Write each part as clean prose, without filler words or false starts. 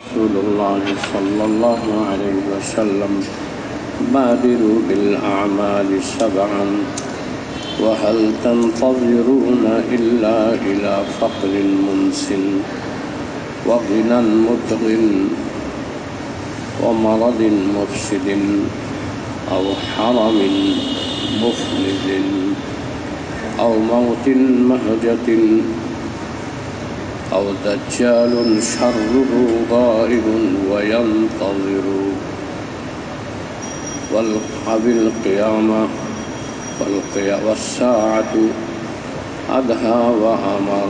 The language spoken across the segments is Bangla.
رسول الله صلى الله عليه وسلم بادروا بالأعمال سبعا وهل تنتظرون إلا إلى فقر منسن وغنى مطغٍ ومرض مفسد أو حرم مفلذ أو موت مهجة أو دجال شره غائب وينتظر والقيامة والساعة أدهى وأمر.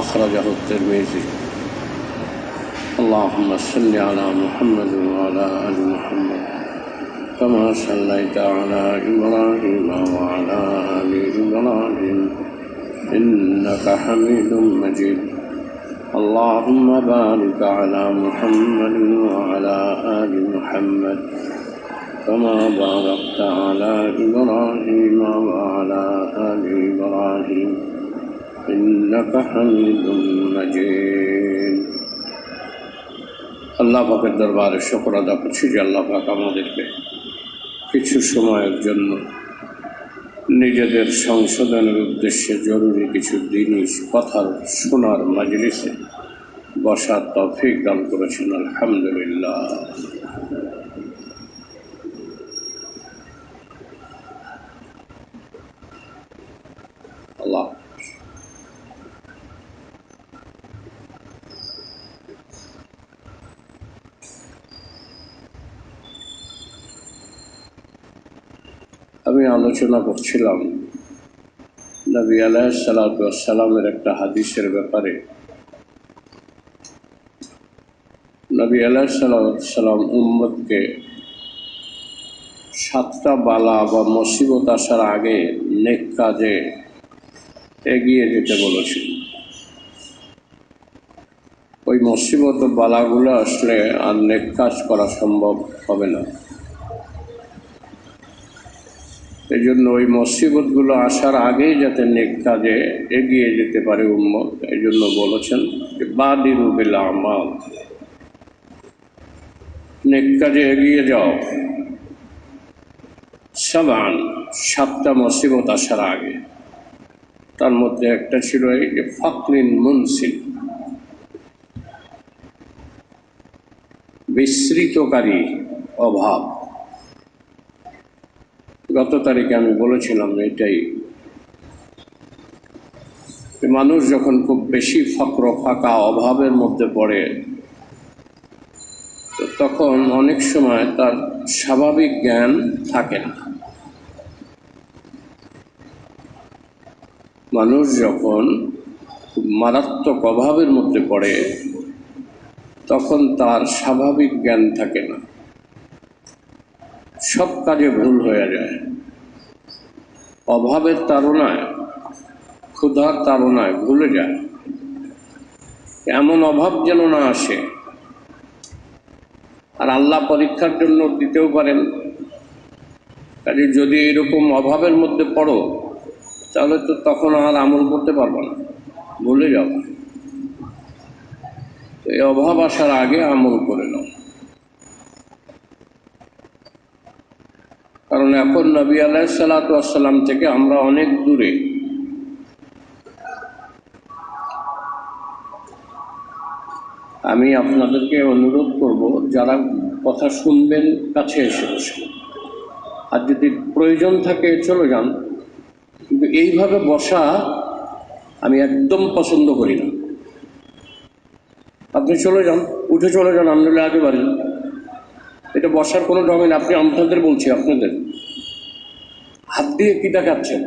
أخرجه الترمذي. اللهم صل على محمد وعلى آل محمد كما صليت على إبراهيم وعلى آل إبراهيم إنك حميد مجيد. اللهم بارك على محمد وعلى آل محمد كما باركت على إبراهيم وعلى آل إبراهيم إنك حميد مجيد. আল্লাহ পাকের দরবারে শুকর আদা করছি যে আল্লাহ পাক আমাদেরকে কিছু সময়ের জন্য নিজেদের সংশোধনের উদ্দেশ্যে জরুরি কিছু জিনিস কথার শোনার মাজলিসে বসার তৌফিক দান করেছেন। আলহামদুলিল্লাহ। আল্লাহ আমি আলোচনা করছিলাম নবী আলাইহিসসালাতু ওয়াসসালামের একটা হাদিসের ব্যাপারে। নবী আলাইহিসসালাতু ওয়াসসালাম উম্মতকে 7টা বালা বা মুসিবত আসার আগে নেক কাজে এগিয়ে যেতে বলেছেন। ওই মুসিবত ও বালাগুলো আসলে আর নেক কাজ করা সম্ভব হবে না। এই জন্য ওই মুসিবতগুলো আসার আগেই যাতে নেক কাজে এগিয়ে যেতে পারে উম্মত, এই জন্য বলেছেন যে বাদিরু বিল আমাল, নেক কাজে এগিয়ে যাও সাবান, 7টা মুসিবত আসার আগে। তার মধ্যে একটা ছিল এই যে ফাকরিন মুনসিন, বিস্মৃতকারী অভাব। গত তারিখে আমি বলেছিলাম এটাই, মানুষ যখন খুব বেশি ফক্র ফাঁকা অভাবের মধ্যে পড়ে তখন অনেক সময় তার স্বাভাবিক জ্ঞান থাকে না। মানুষ যখন খুব মারাত্মক অভাবের মধ্যে পড়ে তখন তার স্বাভাবিক জ্ঞান থাকে না, সব কাজে ভুল হয়ে যায়। অভাবের তাড়নায়, ক্ষুধার তাড়নায় ভুলে যায়। এমন অভাব যেন না আসে। আর আল্লাহ পরীক্ষার জন্য দিতেও পারেন। কাজে যদি এরকম অভাবের মধ্যে পড়ো তাহলে তো তখন আর আমল করতে পারবো না, ভুলে যাও। এই অভাব আসার আগে আমল করে নাও। কারণ এখন নবী আলাইহিসসালাতু ওয়াসসালাম থেকে আমরা অনেক দূরে। আমি আপনাদেরকে অনুরোধ করব, যারা কথা শুনবেন কাছে এসে বসে, আর যদি প্রয়োজন থাকে চলে যান, কিন্তু এইভাবে বসা আমি একদম পছন্দ করি না। আপনি চলে যান, উঠে চলে যান, আন্দোলনে আগে বাড়ি। এটা বসার কোনো ঢং নেই। আপনি আপনাদের বলছি, আপনাদের হাত দিয়ে কি দেখাচ্ছেন?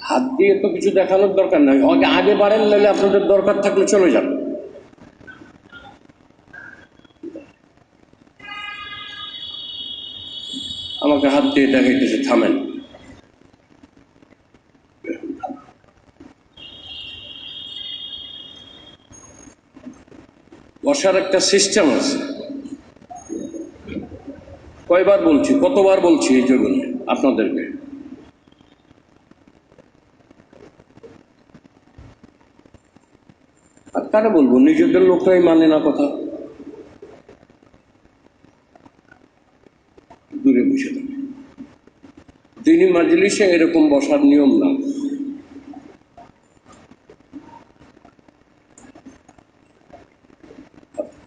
হাত দিয়ে তো কিছু দেখানোর দরকার নাই। আগে বাড়েন, নাহলে আপনাদের দরকার থাকলে চলে যান। আমাকে হাত দিয়ে দেখাইতেছে, থামেন। বসার একটা সিস্টেম আছে। কয়বার বলছি, কতবার বলছি এই জন্য আপনাদেরকে। আর কারা বলবো, নিজেদের লোকরাই মানে না কথা, দূরে বসে থাকে। দিনী মাজলিসে এরকম বসার নিয়ম না।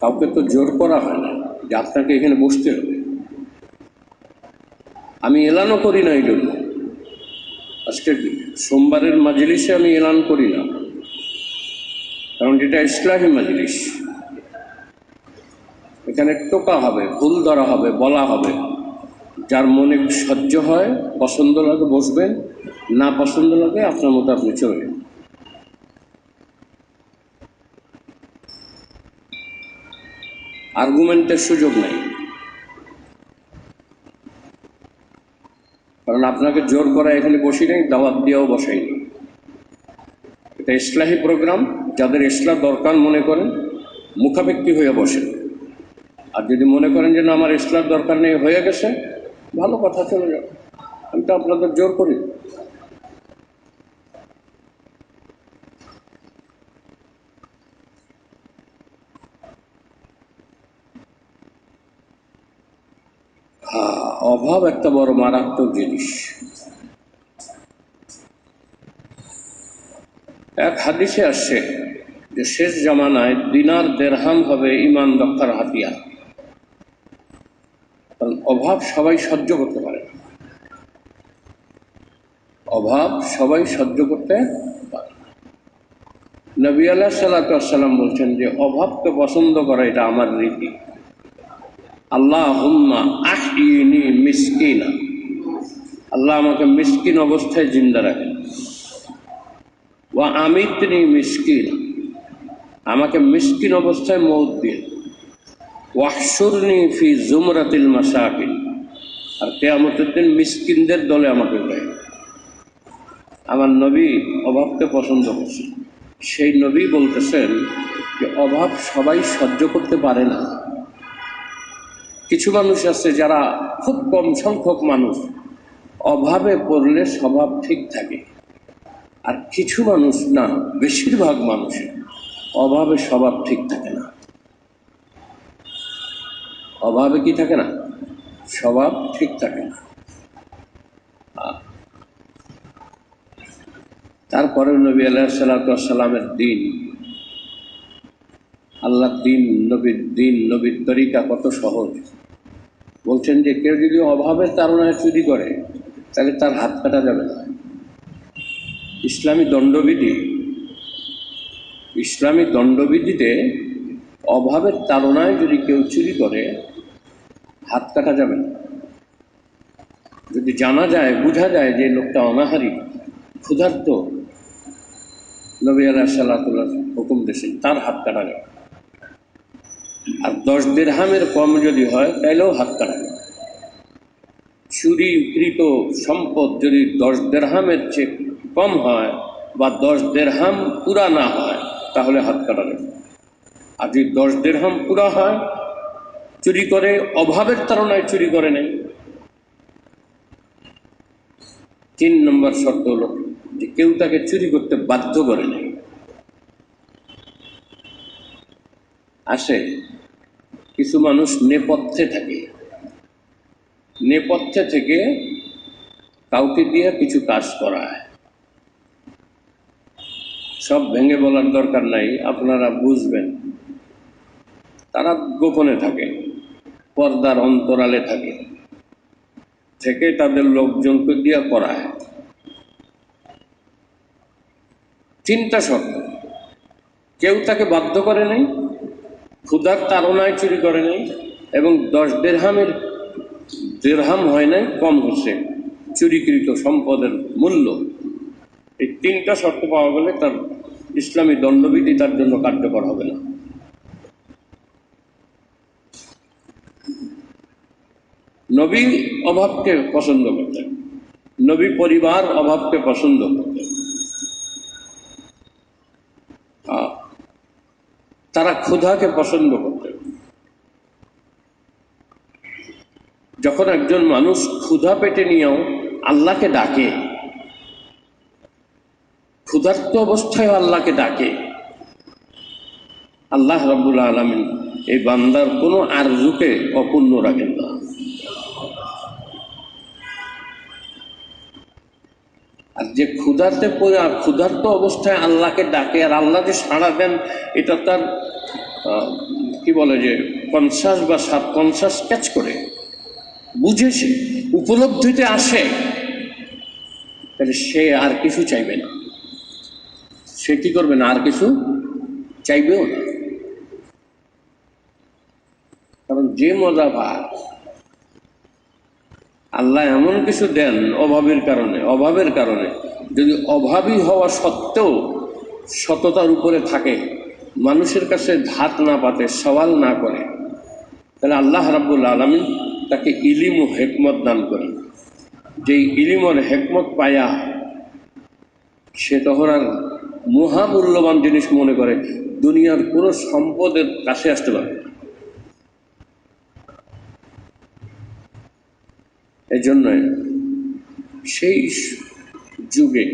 কাউকে তো জোর করা হয় না যে আপনাকে এখানে বসতে হবে। আমি এলানও করি না এই জন্য। আজকে সোমবারের মাজলিসে আমি এলান করি না, কারণ এটা ইসলামী মাজলিস। এখানে টোকা হবে, ভুল ধরা হবে, বলা হবে। যার মনে সহ্য হয়, পছন্দ লাগে বসবেন, না পছন্দ লাগে আপনার মতো আপনি চলবেন। আর্গুমেন্টের সুযোগ নেই, কারণ আপনাকে জোর করা এখানে বসি নাই, দাওয়াত দিয়েও বসাইনি। এটা ইসলাহী প্রোগ্রাম। যাদের ইসলাহ দরকার মনে করেন, মুখাপেক্ষি হয়ে বসেন। আর যদি মনে করেন যে না আমার ইসলাহ দরকার নেই, হয়ে গেছে, ভালো কথা, চলে যাও। আমি তো আপনাদের জোর করি। অভাব একটা বড় মারাত্মক জিনিস। এক হাদিসে আসছে যে শেষ জামানায় দিনার দেরহাম হবে ঈমান রক্ষার হাতিয়ার। কারণ অভাব সবাই সহ্য করতে পারে না। অভাব সবাই সহ্য করতে পারে। নবী আলাইহিস সালাম বলছেন যে অভাবকে পছন্দ করা এটা আমার রীতি। আল্লাহুম্মা আহইনি মিসকিনা, আল্লাহ আমাকে মিসকিন অবস্থায় জিন্দা রাখেন। ওয়া আমিতনি মিসকিনা, আমাকে মিসকিন অবস্থায় মওত দিন। ওয়াহশুরনি ফি জুমরাতিল মাসাকিন, আর কিয়ামতের দিন মিসকিনদের দলে আমাকে উঠায়। আমার নবী অভাবকে পছন্দ করছেন। সেই নবী বলতেছেন যে অভাব সবাই সহ্য করতে পারে না। কিছু মানুষ আছে যারা, খুব কম সংখ্যক মানুষ, অভাবে পড়লে স্বভাব ঠিক থাকে। আর কিছু মানুষ না, বেশিরভাগ মানুষের অভাবে স্বভাব ঠিক থাকে না। অভাবে কি থাকে না? স্বভাব ঠিক থাকে না। তারপরে নবী আলাইহিস সালামের দিন, আল্লাহর দিন, নবীর তরিকা কত সহজ। বলছেন যে কেউ যদি অভাবের তাড়নায় চুরি করে তাহলে তার হাত কাটা যাবে না। ইসলামী দণ্ডবিধিতে অভাবের তাড়নায় যদি কেউ চুরি করে হাত কাটা যাবে না। যদি জানা যায়, বোঝা যায় যে লোকটা অনাহারী, ক্ষুধার্ত, নবী আলাইহিস হুকুম দিয়েছেন তার হাত কাটা যাবে। আর 10 দিরহামের কম যদি হয় তাইলেও হাত কাটা যাবে। চুরিকৃত সম্পদ যদি 10 দিরহামের চেয়ে কম হয় বা 10 দিরহাম পুরা না হয় তাহলে হাত কাটা যাবে। আর যদি 10 দিরহাম পুরা হয়, চুরি করে অভাবের তাড়নায় চুরি করে নেই। 3 নম্বর শর্ত হলো যে কেউ তাকে চুরি করতে বাধ্য করে নেই। আসে কিছু মানুষ নেপথ্যে থাকে, নেপথ্যে থেকে কাউকে দিয়ে কিছু কাজ করায়। সব ভেঙে বলার দরকার নাই, আপনারা বুঝবেন। তারা গোপনে থাকে, পর্দার অন্তরালে থাকে, থেকে তাদের লোকজনকে দিয়ে করায়। 3টা শর্ত। কেউ তাকে বাধ্য করে নাই, ক্ষুধার তাড়নায় চুরি করে নাই, এবং 10 দিরহাম হয় নাই, কম হচ্ছে চুরিকৃত সম্পদের মূল্য। এই 3টা শর্ত পাওয়া গেলে তার ইসলামী দণ্ডবিধি তার জন্য কার্যকর হবে না। নবী অভাবকে পছন্দ করতেন, নবী পরিবার অভাবকে পছন্দ করতেন। তারা ক্ষুধাকে পছন্দ করতেন। যখন একজন মানুষ ক্ষুধা পেটে নিয়েও আল্লাহকে ডাকে, ক্ষুধার্ত অবস্থায় আল্লাহকে ডাকে, আল্লাহ রাব্বুল আলামিন এই বান্দার কোনো আরজুকে অপূর্ণ রাখেন না। আর যে ক্ষুধার্ত অবস্থায় আল্লাহকে ডাকে আর আল্লাহ যে সাড়া দেন, এটা তার কি বলে যে কনসাস বা সাবকনসাস ক্যাচ করে, বুঝেছে, উপলব্ধিতে আসে, তাহলে সে আর কিছু চাইবে না। সে কি করবে না? আর কিছু চাইবেও না। কারণ যে মজা ভাগ আল্লাহ এমন কিছু দেন অভাবের কারণে যদি অভাবী হওয়া সত্ত্বেও সততার উপরে থাকে, মানুষের কাছে ধাত না পাতে, সওয়াল না করে, তাহলে আল্লাহ রাব্বুল আলামিন তাকে ইলিম ও হেকমত দান করেন। যেই ইলিম আর হেকমত পায়া সে তখন আর মহামূল্যবান জিনিস মনে করে দুনিয়ার কোনো সম্পদের কাছে আসতে পারবে না। এই জন্য সেই যুগে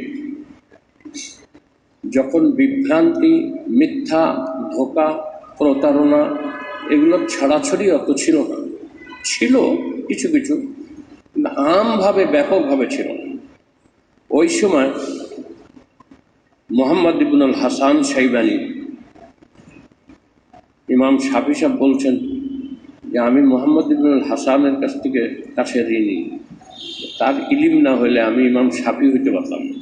যখন বিভ্রান্তি, মিথ্যা, ধোঁকা, প্রতারণা এগুলোর ছড়াছড়ি অত ছিল না, ছিল কিছু কিছু, আমভাবে ব্যাপকভাবে ছিল না। ওই সময় মোহাম্মদ ইবনুল হাসান শাইবানি, ইমাম শাফি সাহেব বলছেন যে আমি মোহাম্মদ ইবনুল হাসানের কাছে ঋণী, তার ইলিম না হইলে আমি ইমাম শাফি হইতে পারতাম না।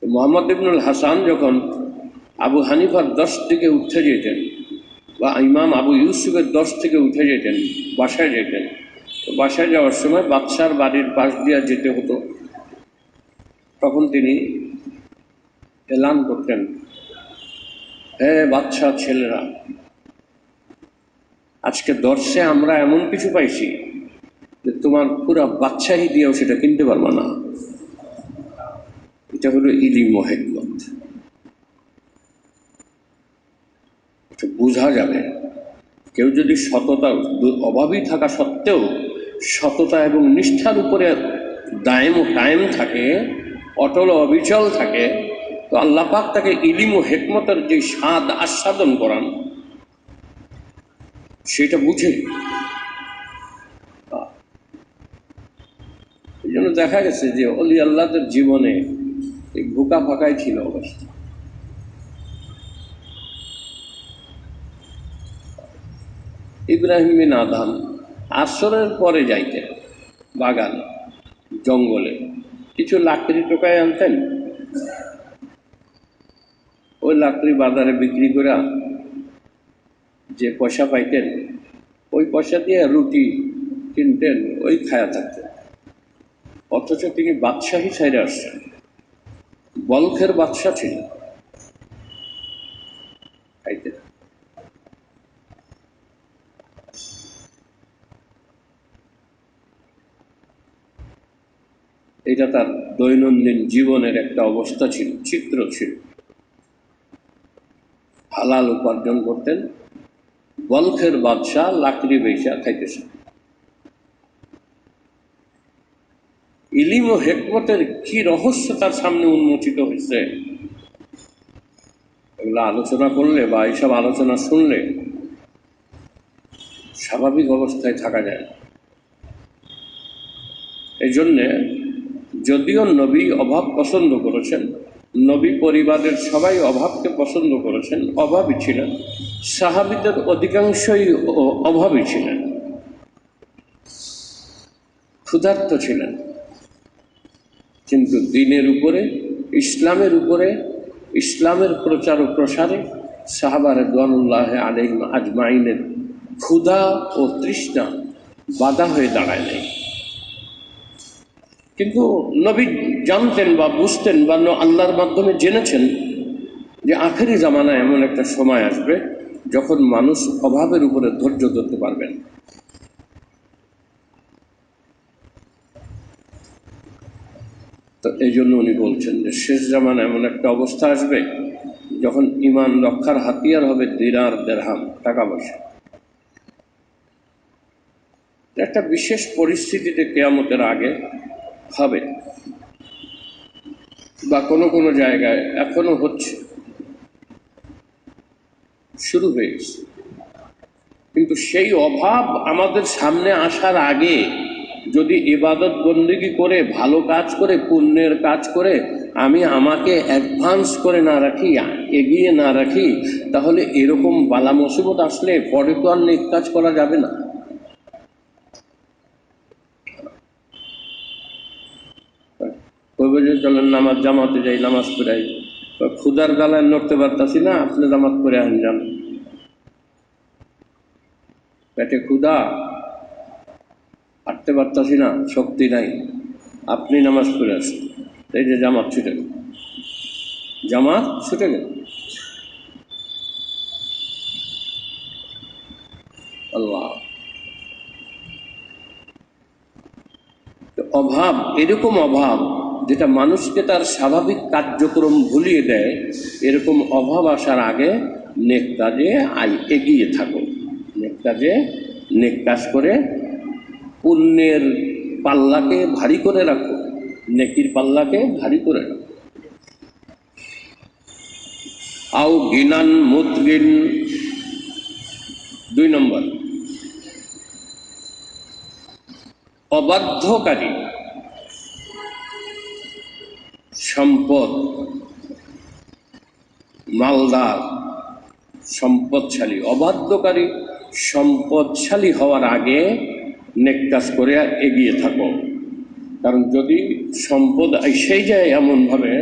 মোহাম্মদ ইবনুল হাসান যখন আবু হানিফার 10 থেকে উঠে যেতেন বা ইমাম আবু ইউসুফের 10 থেকে উঠে যেতেন, বাসায় যেতেন, তো বাসায় যাওয়ার সময় বাদশার বাড়ির পাশ দিয়ে যেতে হতো। তখন তিনি এলান করতেন, হে বাদশার ছেলেরা, আজকে দর্শে আমরা এমন কিছু পাইছি যে তোমার পুরা বাদশাহী দিয়েও সেটা কিনতে পারবো না। এটা হলো ইলিম ও হিকমত। এটা বোঝা যাবে কেউ যদি অভাবী থাকা সত্ত্বেও সততা এবং নিষ্ঠার উপরে কায়েম থাকে, অটল অবিচল থাকে, তো আল্লাহ পাক তাকে ইলিম ও হিকমতের যে স্বাদ আস্বাদন করান সেটা বুঝে। এই জন্য দেখা গেছে যে অলি আল্লাহদের জীবনে এই ভুকা ফাঁকাই ছিল অবস্থা। ইব্রাহিম বিন আদহাম আসরের পরে যাইতেন বাগানে, জঙ্গলে, কিছু লাকড়ি টোকায় আনতেন, ওই লাকড়ি বাজারে বিক্রি করে যে পয়সা পাইতেন ওই পয়সা দিয়ে রুটি কিনতেন, ওই খায়া থাকতেন। অথচ তিনি বাদশাহী সাইডে আসছেন, বলখের বাদশাহ ছিলেন, খাইতেন। এটা তার দৈনন্দিন জীবনের একটা অবস্থা ছিল, চিত্র ছিল। হালাল উপার্জন করতেন, বলখের বাদশাহ লাকড়ি বেচা খাইতেছেন। ইলিম ও হিকমতের কি রহস্য তার সামনে উন্মোচিত হয়েছে, এগুলো আলোচনা করলে বা এইসব আলোচনা শুনলে স্বাভাবিক অবস্থায় থাকা যায় না। এই জন্যে যদিও নবী অভাব পছন্দ করেছেন, নবী পরিবারের সবাই অভাবকে পছন্দ করেছেন, অভাবী ছিলেন, সাহাবীদের অধিকাংশই অভাবী ছিলেন, ক্ষুধার্ত ছিলেন, কিন্তু দিনের উপরে, ইসলামের উপরে, ইসলামের প্রচার ও প্রসারে সাহাবা রিদওয়ানুল্লাহ আলাইহিম আজমাইনের ক্ষুধা ও তৃষ্ণা বাধা হয়ে দাঁড়ায় নাই। কিন্তু নবী জানতেন বা বুঝতেন বা আল্লাহর মাধ্যমে জেনেছেন যে আখেরি জামানায় এমন একটা সময় আসবে যখন মানুষ অভাবের উপরে ধৈর্য ধরতে পারবেন। তো এই জন্য উনি বলছেন যে শেষ জামানায় এমন একটা অবস্থা আসবে যখন ঈমান রক্ষার হাতিয়ার হবে দিনার, দিরহাম, টাকা পয়সা। একটা বিশেষ পরিস্থিতিতে কিয়ামতের আগে হবে বা কোনো কোনো জায়গায় এখনো হচ্ছে। শুরু হয়ে গেছে। কিন্তু সেই অভাব আমাদের সামনে আসার আগে যদি ইবাদত বন্দেগী করে, ভালো কাজ করে, পুণ্যের কাজ করে আমি আমাকে অ্যাডভান্স করে না রাখি, এগিয়ে না রাখি, তাহলে এরকম বালা মুসিবত আসলে পরে তো আর নেক কাজ করা যাবে না। কইবে যে চলেন নামাজ জামাতে যাই, নামাজ পড়াই, ক্ষুদার জ্বালায় নড়তে পারতাছি না, আপনি জামাত করে আন যান। পেটে ক্ষুদা, হাঁটতে পারতাছি না, শক্তি নাই, আপনি নামাজ পড়ে আসেন। এই যে জামাত ছুটে গেল, জামাত ছুটে গেল। আল্লাহ, অভাব, এরকম অভাব যেটা মানুষকে তার স্বাভাবিক কার্যক্রম ভুলিয়ে দেয়, এরকম অভাব আসার আগে নেক কাজে এগিয়ে থাকো। নেক কাজে, নেক কাজ করে পুণ্যের পাল্লাকে ভারী করে রাখো, নেকির পাল্লাকে ভারী করে রাখো। আও গিনান মুদগিন, 2 নম্বর, অবাধ্যকারী সম্পদ, মালদার, সম্পদশালী, অবাধ্যকারী সম্পদশালী হওয়ার আগে নেক কাজ করে এগিয়ে থাকো। কারণ যদি সম্পদ এসেই যায় এমনভাবে,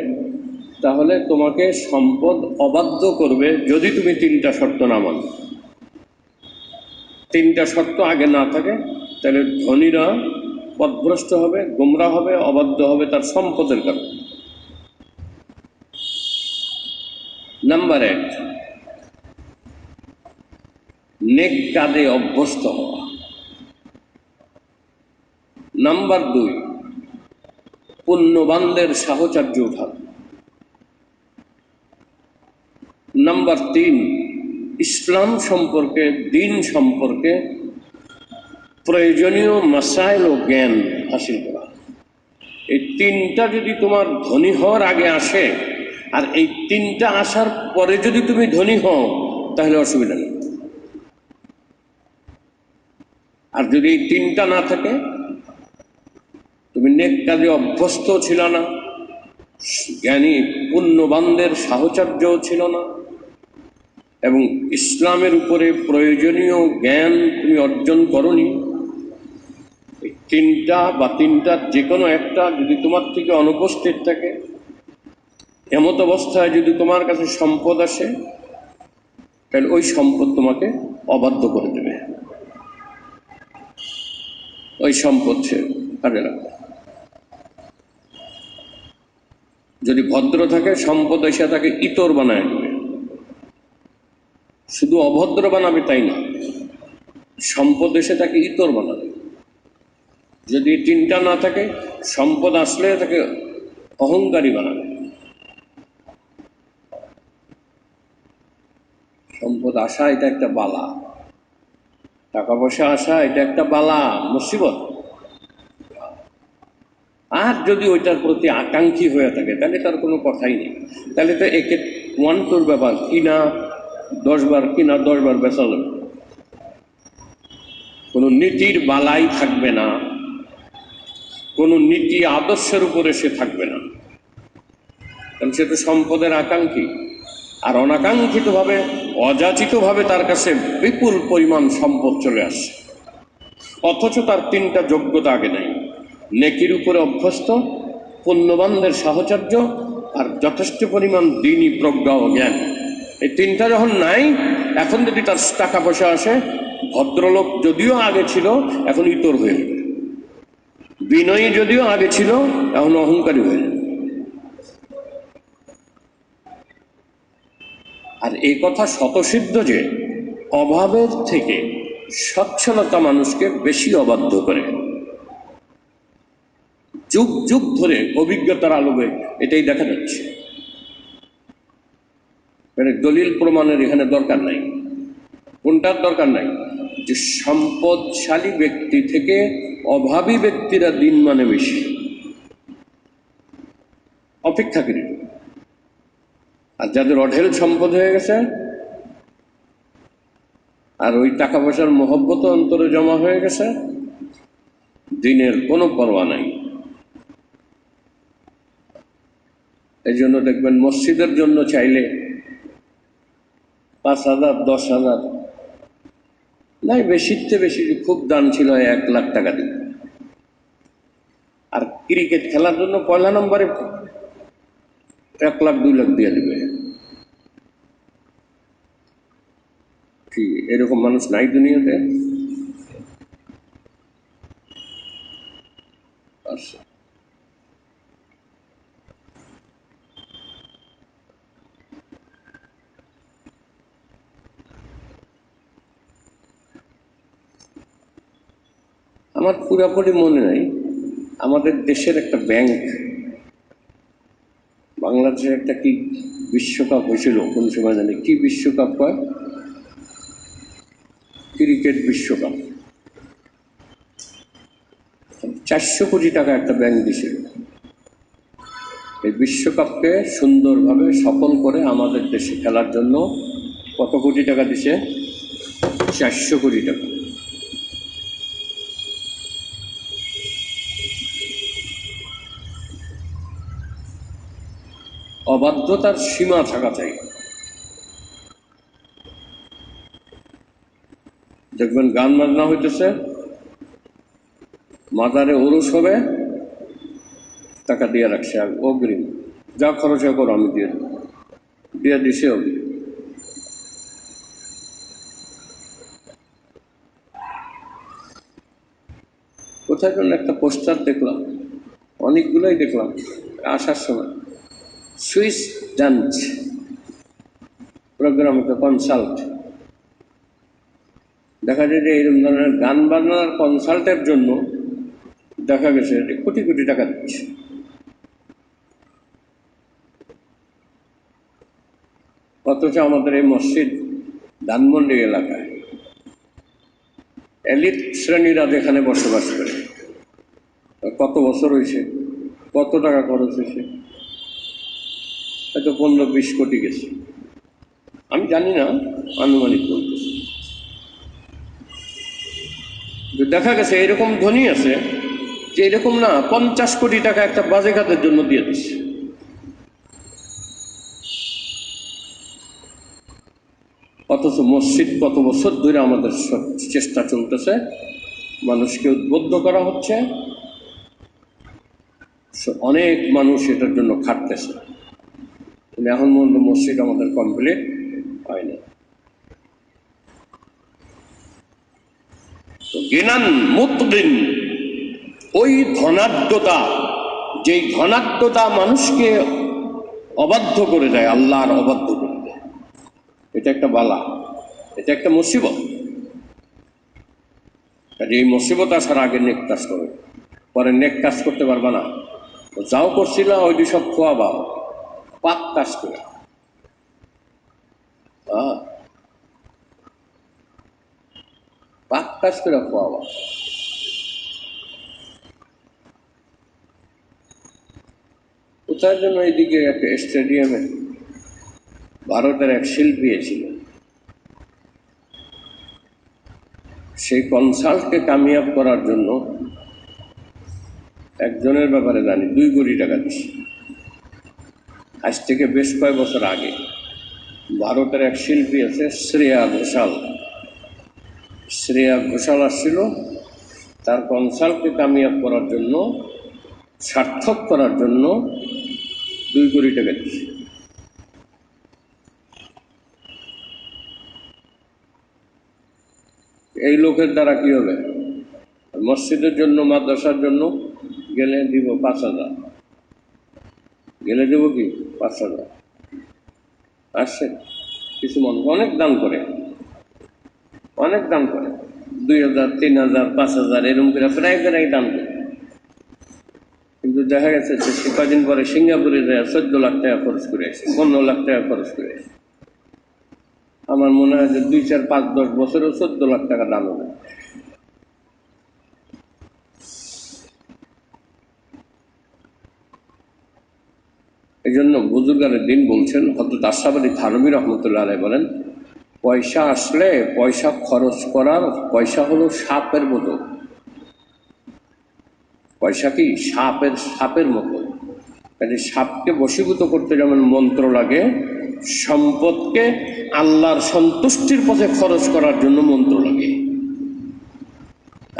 তাহলে তোমাকে সম্পদ অবাধ্য করবে যদি তুমি 3টা শর্ত না মানো। 3টা শর্ত আগে না থাকে, তাহলে ধনীরা পথভ্রষ্ট হবে, গোমরা হবে, অবাধ্য হবে তার সম্পদের কারণে। নাম্বার 1, নেক কাজে অভ্যস্ত হওয়া। নাম্বার 2, পুণ্যবানদের সাহচর্য উঠানো। নাম্বার 3, ইসলাম সম্পর্কে, দিন সম্পর্কে প্রয়োজনীয় মাসাইল ও জ্ঞান হাসিল করা। এই 3টা যদি তোমার ধনী হওয়ার আগে আসে, আর এই 3টা আসার পরে যদি তুমি ধনী হও, তাহলে অসুবিধা নেই। আর যদি এই 3টা না থাকে, তুমি নেক কাজে অভ্যস্ত ছিল না, জ্ঞানী পুণ্যবানদের সাহচর্যও ছিল না, এবং ইসলামের উপরে প্রয়োজনীয় জ্ঞান তুমি অর্জন করনি, এই 3টা বা 3টার যে কোনো একটা যদি তোমার থেকে অনুপস্থিত থাকে, এমত অবস্থায় যদি তোমার কাছে সম্পদ আসে, তাহলে ওই সম্পদ তোমাকে অবাধ্য করে দেবে। ওই সম্পদ সে কাজে লাগবে। যদি ভদ্র থাকে, সম্পদ এসে তাকে ইতর বানায় দেবে। শুধু অভদ্র বানাবে তাই না, সম্পদ এসে তাকে ইতর বানাবে। যদি 3টা না থাকে, সম্পদ আসলে তাকে অহংকারী বানাবে। সম্পদ আসা এটা একটা বালা, টাকা পয়সা আসা এটা একটা বালা, মুসিবত। আর যদি ওইটার প্রতি আকাঙ্ক্ষী হয়ে থাকে, তাহলে তার কোনো কথাই নেই। তাহলে তো একে 1-2 ব্যাপার, কিনা 10 বার, কিনা 10 বার বেচা যাবে। কোনো নীতির বালাই থাকবে না, কোনো নীতি আদর্শের উপরে সে থাকবে না, কারণ সে তো সম্পদের আকাঙ্ক্ষী। আর অনাকাঙ্ক্ষিতভাবে, অযাচিতভাবে তার কাছে বিপুল পরিমাণ সম্পদ চলে আসছে, অথচ তার 3টা যোগ্যতা আগে নাই: নেকির উপরে অভ্যস্ত, পুণ্যবানদের সাহচর্য, আর যথেষ্ট পরিমাণ দিনী প্রজ্ঞা ও জ্ঞান। এই 3টা যখন নাই, এখন যদি তার টাকা পয়সা আসে, ভদ্রলোক যদিও আগে ছিল এখন ইতর হয়ে যাবে, বিনয়ী যদিও আগে ছিল এখন অহংকারী হয়ে যাবে। আর এই কথা স্বতঃসিদ্ধ যে অভাবের থেকে সচ্ছলতা মানুষকে বেশি অবাধ্য করে। যুগ যুগ ধরে অভিজ্ঞতার আলোকে এটাই দেখা যাচ্ছে। মানে দলিল প্রমাণের এখানে দরকার নাই। কোনটার দরকার নাই? যে সম্পদশালী ব্যক্তি থেকে অভাবী ব্যক্তিরা দিন মানে বেশি, অপেক্ষাকৃত। আর যাদের অঢেল সম্পদ হয়ে গেছে, আর ওই টাকা পয়সার মহব্বত অন্তরে জমা হয়ে গেছে, দিনের কোনো পরোয়া নাই। এই জন্য দেখবেন মসজিদের জন্য চাইলে 5,000 10,000 নাই, বেশির চেয়ে বেশি খুব দান ছিল 1,00,000 টাকা দিবে। আর ক্রিকেট খেলার জন্য পয়লা নম্বরে 1,00,000 2,00,000 দিয়ে দিবে। কি এরকম মানুষ নাই দুনিয়াতে? আচ্ছা, আমার পুরাপুরি মনে নাই। আমাদের দেশের একটা ব্যাংক, বাংলাদেশের একটা কি বিশ্বকাপ হয়েছিল কোন সময় জানি, কি বিশ্বকাপ হয়, ক্রিকেট বিশ্বকাপ, 400 কোটি টাকা একটা ব্যাংক দিছিল। এই বিশ্বকাপকে সুন্দরভাবে সফল করে আমাদের দেশে খেলার জন্য কত কোটি টাকা দিছে? 400 কোটি টাকা। অবাধ্যতার সীমা থাকা চাই। দেখবেন গান বাজনা হইতেছে, মাজারে ওরস হবে, টাকা দিয়ে রাখছে আর অগ্রিম, যা খরচ হয় করো আমি দিয়ে দেবো, দিয়ে দিছে অগ্রিম। কোথায় যেন একটা পোস্টার দেখলাম, অনেকগুলোই দেখলাম আসার সময়, সুইস ডান্স প্রোগ্রাম কনসাল্ট। দেখা যায় যে এরকম ধরনের গান বাজনার কনসাল্টের জন্য দেখা গেছে যে কোটি কোটি টাকা দিচ্ছে। অথচ আমাদের এই মসজিদ ধানমন্ডি এলাকায় এলিট শ্রেণীরা যেখানে বসবাস করে, কত বছর হয়েছে, কত টাকা খরচ হয়েছে, হয়তো 15-20 কোটি গেছে, আমি জানি না, আনুমানিক বলতেছি। দেখা গেছে এরকম ধনী আছে যে এরকম না 50 কোটি টাকা একটা বাজে খাতের জন্য দিয়ে দিচ্ছে। অথচ মসজিদ কত বছর ধরে আমাদের চেষ্টা চলতেছে, মানুষকে উদ্বুদ্ধ করা হচ্ছে, অনেক মানুষ এটার জন্য খাটতেছে, কিন্তু এখন পর্যন্ত মসজিদ আমাদের কমপ্লিট হয়নি। গিনান মুতদিন, ওই ধনাঢ্যতা, যেই ধনাঢ্যতা মানুষকে অবাধ্য করে দেয়, আল্লাহর অবাধ্য করে দেয়, এটা একটা বালা, এটা একটা মুসিবত। এই মুসিবত আসার আগে নেক কাজ করো, পরে নেক কাজ করতে পারবা না। যাও করছিল ওইটি সব খোয়াবা, পাপ কাজ করে। পাপ কাজ করে খোয়াবা। কোথায় জন্য এইদিকে একটা স্টেডিয়ামে ভারতের এক শিল্পী ছিল, সেই কনসাল্টকে কামিয়াব করার জন্য একজনের ব্যাপারে জানি 2 কোটি টাকা দিচ্ছে। আজ থেকে বেশ কয়েক বছর আগে ভারতের এক শিল্পী আছে শ্রেয়া ঘোষাল, শ্রেয়া ঘোষাল আসছিল, তার কনসাল্টকে কামিয়াব করার জন্য, সার্থক করার জন্য 2 কোটি টাকা দিচ্ছে। এই লোকের দ্বারা কি হবে? মসজিদের জন্য, মাদ্রাসার জন্য গেলে দিব 5,000, গেলে দেব কি 5,000। আসছে কিছু মানুষ অনেক দান করে, অনেক দান করে, 2,000 3,000 5,000 এরকম করে প্রায় প্রায় দান করে। কিন্তু দেখা গেছে যে সে কদিন পরে সিঙ্গাপুরে যায় 14 লাখ টাকা খরচ করে আসে, 15 লাখ টাকা খরচ করে আসে। আমার মনে হয় যে 2 4 5 10 বছরেও 14 লাখ টাকা দাম হবে। এই জন্য বুজুর্গানের দিন বলছেন, হযরত আশরাফ আলী থানভী রহমতুল্লাহ আলাইহি বলেন, পয়সা আসলে পয়সা খরচ করার, পয়সা হলো সাপের মতো। পয়সা কি সাপের মতো। কাজে সাপকে বশীভূত করতে যেমন মন্ত্র লাগে, সম্পদকে আল্লাহর সন্তুষ্টির পথে খরচ করার জন্য মন্ত্র লাগে।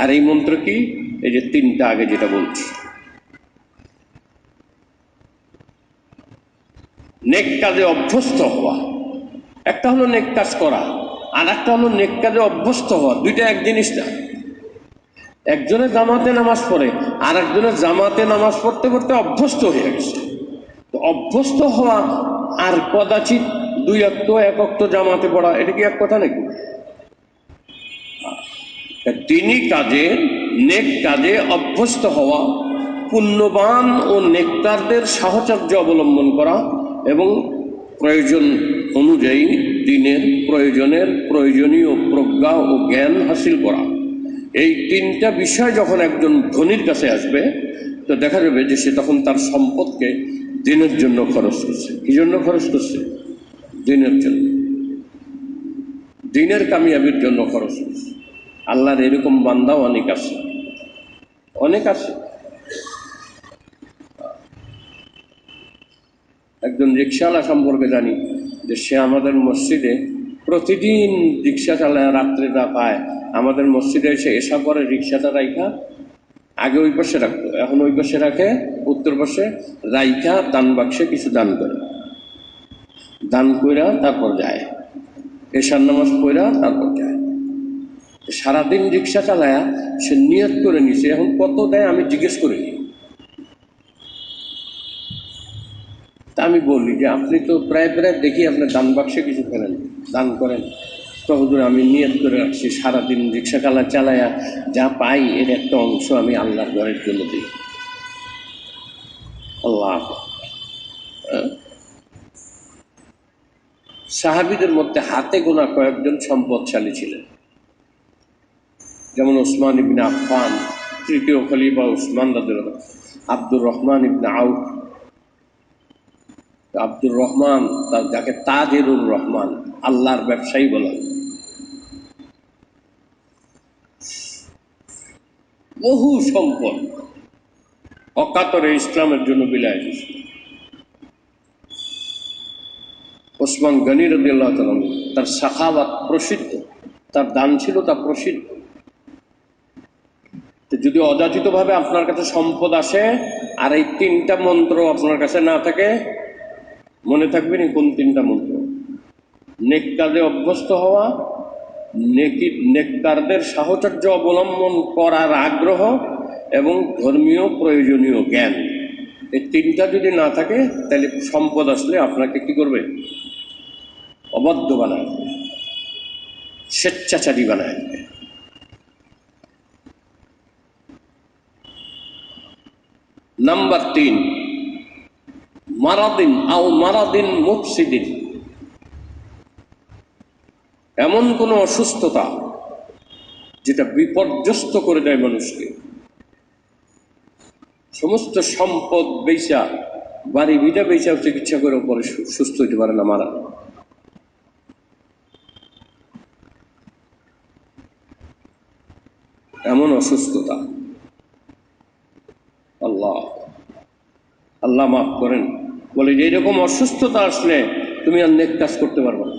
আর এই মন্ত্র কি? এই যে তিনটা আগে যেটা বলছি, নেক কাজে অভ্যস্ত হওয়া। একটা হলো নেক কাজ করা, আর একটা হলো নেক কাজে অভ্যস্ত হওয়া। দুইটা এক জিনিস না। একজনে জামাতে নামাজ পড়ে, আর একজনে জামাতে নামাজ পড়তে পড়তে অভ্যস্ত হয়ে গেছে। তো অভ্যস্ত হওয়া আর কদাচিৎ দুই অক্ত এক অক্ত জামাতে পড়া, এটা কি এক কথা নাকি? দিনী কাজে, নেক কাজে অভ্যস্ত হওয়া, পুণ্যবান ও নেককারদের সাহচর্য অবলম্বন করা এবং প্রয়োজন অনুযায়ী দিনের প্রয়োজনীয় প্রজ্ঞা ও জ্ঞান হাসিল করা। এই তিনটা বিষয় যখন একজন ধনীর কাছে আসবে, তো দেখা যাবে যে সে তখন তার সম্পদকে দিনের জন্য খরচ করছে। কি জন্য খরচ করছে? দিনের জন্য, দিনের কামিয়াবির জন্য খরচ করছে। আল্লাহর এরকম বান্দাও অনেক আছে, অনেক আছে। একজন রিক্সাওয়ালা সম্পর্কে জানি যে সে আমাদের মসজিদে প্রতিদিন রিক্সা চালায়, রাত্রেটা পায়। আমাদের মসজিদে এসে এসা পরে রিক্সাটা রাইখা, আগে ওই পাশে রাখতো, এখন ওই পাশে রাখে, উত্তর পাশে রাইখা দান বাক্সে কিছু দান করে, দান কইরা তারপর যায়, এশার নামাজ পড়া তারপর যায়। সারাদিন রিক্সা চালায়া সে নিয়ত করে নিছে, এখন কত দেয় আমি জিজ্ঞেস করিনি। তা আমি বলি যে আপনি তো প্রায় দেখি আপনার দান বাক্সে কিছু করেন, দান করেন। তো হুজুর আমি নিয়ত করে রাখছি সারাদিন রিক্সা চালায়া যা পাই এর একটা অংশ আমি আল্লাহর ঘরের জন্য দিই। আল্লাহ। সাহাবীদের মধ্যে হাতে গোনা কয়েকজন সম্পদশালী ছিলেন, যেমন ওসমান ইবনে আফফান, তৃতীয় খলিফা ওসমান রাদিয়াল্লাহু, আব্দুর রহমান ইবনে আউফ। আব্দুর রহমান, যাকে তাজেরুর রহমান, আল্লাহর ব্যবসায়ী বলা, বহু সম্পদ অকাতরে ইসলামের জন্য বিলায় দিয়েছে। ওসমান গনি রাদিয়াল্লাহু তাআলা, তার সাখাওয়াত প্রসিদ্ধ, তার দান ছিল তা প্রসিদ্ধ। যদি অযাচিতভাবে আপনার কাছে সম্পদ আসে আর এই তিনটা মন্ত্র আপনার কাছে না থাকে, মনে থাকবে না কোন তিনটা মন্ত্র? নেক কাজে অভ্যস্ত হওয়া, নেককারদের সাহচর্য অবলম্বন করার আগ্রহ এবং ধর্মীয় প্রয়োজনীয় জ্ঞান। এই তিনটা যদি না থাকে তাহলে সম্পদ আসলে আপনাকে কি করবে? অবাধ্য বানায় দেবে, স্বেচ্ছাচারী বানায় দেবে। নাম্বার 3, মারাদিন মুফসিদিন, এমন কোনো অসুস্থতা যেটা বিপর্যস্ত করে দেয় মানুষকে। সমস্ত সম্পদ বেচা, বাড়ি ভিটা বেচা চিকিৎসা করে পরে সুস্থ হইতে পারে না, মারা। এমন অসুস্থতা, আল্লাহ আল্লাহ মাফ করেন। বলে যে এরকম অসুস্থতা আসলে তুমি আর নেক কাজ করতে পারবে না।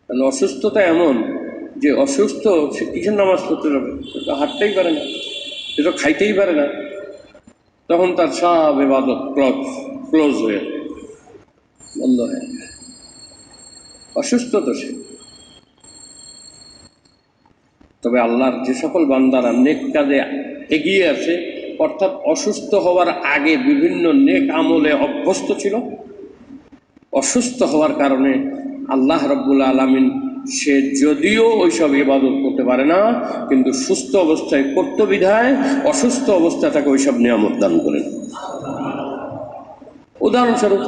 তাহলে অসুস্থতা এমন যে অসুস্থ সে কিসের নামাজ পড়তে যাবে? হাঁটতেই পারে না, সে তো খাইতেই পারে না, তখন তার সব ইবাদত ক্লোজ হয়ে বন্ধ হয়ে যায়। অসুস্থ তো সে। তবে আল্লাহর যে সকল বান্দারা নেক কাজে এগিয়ে আছে, অর্থাৎ অসুস্থ হওয়ার আগে বিভিন্ন নেক আমলে অভ্যস্ত ছিল, অসুস্থ হওয়ার কারণে আল্লাহ রাব্বুল আলামিন সে যদিও ওইসব ইবাদত করতে পারে না, কিন্তু সুস্থ অবস্থায় করত বিধায় অসুস্থ অবস্থা তাকে ওইসব নিয়ামত দান করেন। উদাহরণস্বরূপ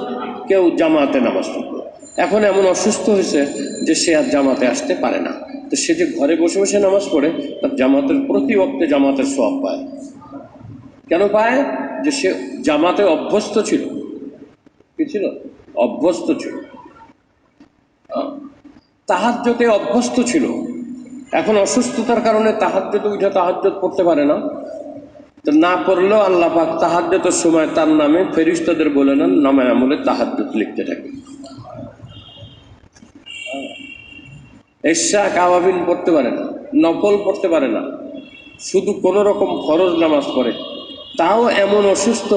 কেউ জামাতে নামাজ পড়বে, এখন এমন অসুস্থ হয়েছে যে সে আর জামাতে আসতে পারে না, তো সে যে ঘরে বসে বসে নামাজ পড়ে তার জামাতের প্রতি ওয়াক্তে জামাতের সওয়াব পায়। কেন পায়? যে সে জামাতে অভ্যস্ত ছিল। কি ছিল? অভ্যস্ত ছিল। তাহাজ্জুদে অভ্যস্ত ছিল, এখন অসুস্থতার কারণে তাহাজ্জুদে উঠে তাহাজ্জুদ পড়তে পারে না। তো না পড়লেও আল্লাহ পাক তাহাজ্জুদের সময় তার নামে ফেরেশতাদের বলে নেন, নামে আমলে তাহাজ্জুদ লিখতে থাকে। এশা কাওয়াবিন পড়তে পারে না, নফল পড়তে পারে না, শুধু কোনো রকম ফরজ নামাজ পড়ে। তাও এমন অসুস্থ,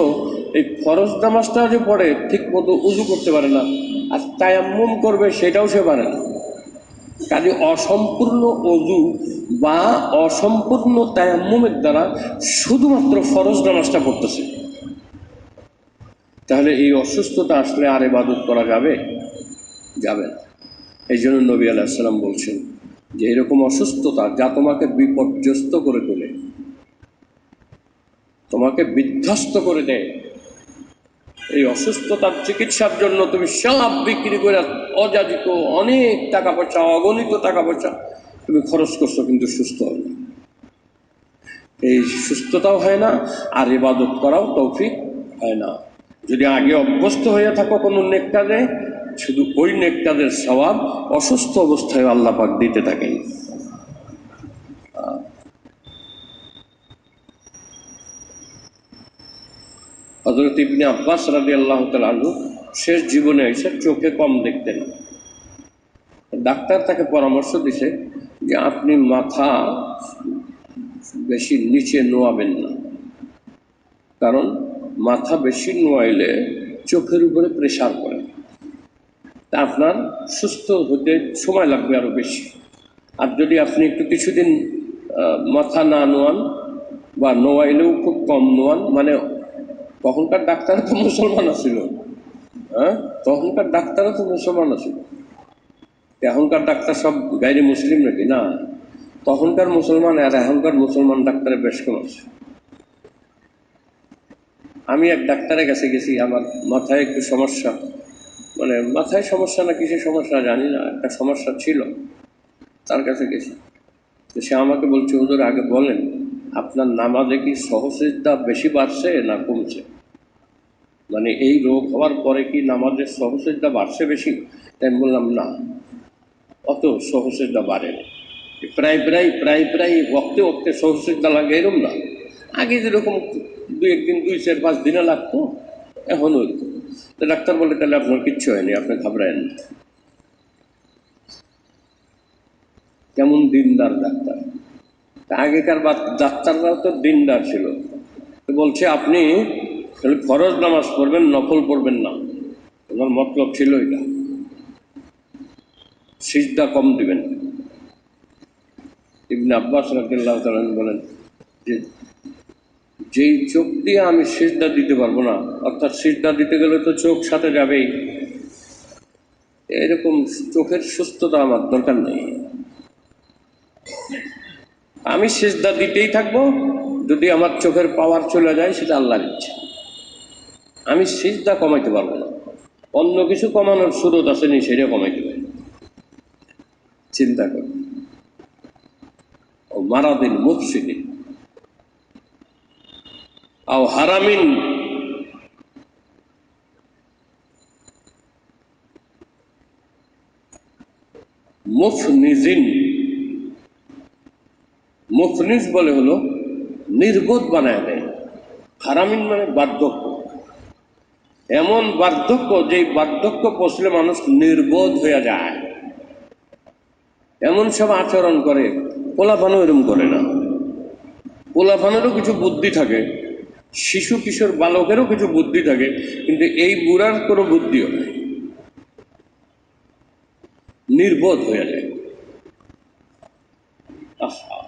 এই ফরজ নামাজটা যে পড়ে ঠিক মতো উজু করতে পারে না, আর তায়াম্মুম করবে সেটাও সে পারে না। কাজে অসম্পূর্ণ অজু বা অসম্পূর্ণ তায়াম্মুমের দ্বারা শুধুমাত্র ফরজ নামাজটা পড়তেছে। তাহলে এই অসুস্থতা আসলে আর ইবাদত করা যাবে? যাবে না। এই জন্য নবী আলাইহিস সালাম বলছেন যে এরকম অসুস্থতা যা তোমাকে বিপর্যস্ত করে তোলে, তোমাকে বিধ্বস্ত করে দেয়, এই অসুস্থতার চিকিৎসার জন্য তুমি সব বিক্রি করে অযাচিত অনেক টাকা পয়সা, অগণিত টাকা পয়সা তুমি খরচ করছো, কিন্তু সুস্থ হবে না। এই সুস্থতাও হয় না, আর ইবাদত করাও তৌফিক হয় না। যদি আগে অভ্যস্ত হয়ে থাকো কোনো নেক কাজে, শুধু ওই নেক কাজের সওয়াব অসুস্থ অবস্থায় আল্লাহ পাক দিতে থাকেন। হযরত ইবনে আব্বাস রাদিয়াল্লাহু তাআলা আনহু শেষ জীবনে এসে চোখে কম দেখতেন। ডাক্তার তাকে পরামর্শ দিছে যে আপনি মাথা বেশি নিচে নোয়াবেন না, কারণ মাথা বেশি নোয়াইলে চোখের উপরে প্রেশার পড়ে, তা আপনার সুস্থ হতে সময় লাগবে আরও বেশি। আর যদি আপনি একটু কিছুদিন মাথা না নোয়ান বা নোয়াইলেও খুব কম নোয়ান, মানে তখনকার ডাক্তারও তো মুসলমান আছিল, হ্যাঁ, তখনকার ডাক্তারও তো মুসলমান আছিল। এখনকার ডাক্তার সব গাইরে মুসলিম নাকি? না, তখনকার মুসলমান আর এখনকার মুসলমান ডাক্তারের বেশ কম আছে। আমি এক ডাক্তারের কাছে গেছি, আমার মাথায় একটু সমস্যা, মানে মাথায় সমস্যা না কিসের সমস্যা জানি না, একটা সমস্যা ছিল, তার কাছে গেছি। তো সে আমাকে বলছে, হুজুর আগে বলেন আপনার নামাজে কি সহসিজদা বেশি বাড়ছে না কমছে? মানে এই রোগ হওয়ার পরে কি নামাজের সহসিজদা বাড়ছে বেশি? তাই আমি বললাম না, অত সহসিজদা বাড়েনি, প্রায় প্রায় প্রায় প্রায় ওক্তে ওক্তে সহসিজদা লাগে, এরকম না। আগে যেরকম দু একদিন 2-4-5 দিনে লাগতো, এখন ওই। তো ডাক্তার বলে তাহলে আপনার কিচ্ছু হয়নি, আপনি ঘাবড়ায়েন না। কেমন দিনদার ডাক্তার! আগেকার ডাক্তাররাও তো দিনদার ছিল। তো বলছে আপনি ফরজ নামাজ পড়বেন, নফল পড়বেন না। তোমার মতলব ছিল এটা, সিজদা কম দিবেন। ইবনে আব্বাস রাদিয়াল্লাহু তাআলা বলেন যে যেই চোখ দিয়ে আমি সিজদা দিতে পারবো না, অর্থাৎ সিজদা দিতে গেলে তো চোখ সাথে যাবেই, এরকম চোখের সুস্থতা আমার দরকার নেই। আমি সিজদা দিতেই থাকবো, যদি আমার চোখের পাওয়ার চলে যায় সেটা আল্লাহর ইচ্ছা। আমি সিজদা কমাইতে পারবো না, অন্য কিছু কমানোর সুরত আসেনি, সেটা কমাইতে পারি। চিন্তা কর, ও মারাদিন মুফসিদিন আও হারামিন মুফনিজিন। মুফনিজ বলে হলো নির্বোধ বানায় দেয়, হারামিন মানে বার্ধক্য, এমন বার্ধক্য যেই বার্ধক্য পৌঁছলে মানুষ নির্বোধ হয়ে যায়, এমন সব আচরণ করে। পোলাপানও এরকম করে না, পোলাপানেরও কিছু বুদ্ধি থাকে, শিশু কিশোর বালকেরও কিছু বুদ্ধি থাকে, কিন্তু এই বুড়ার কোনো বুদ্ধিও নেই, নির্বোধ হয়ে যায়। আহা,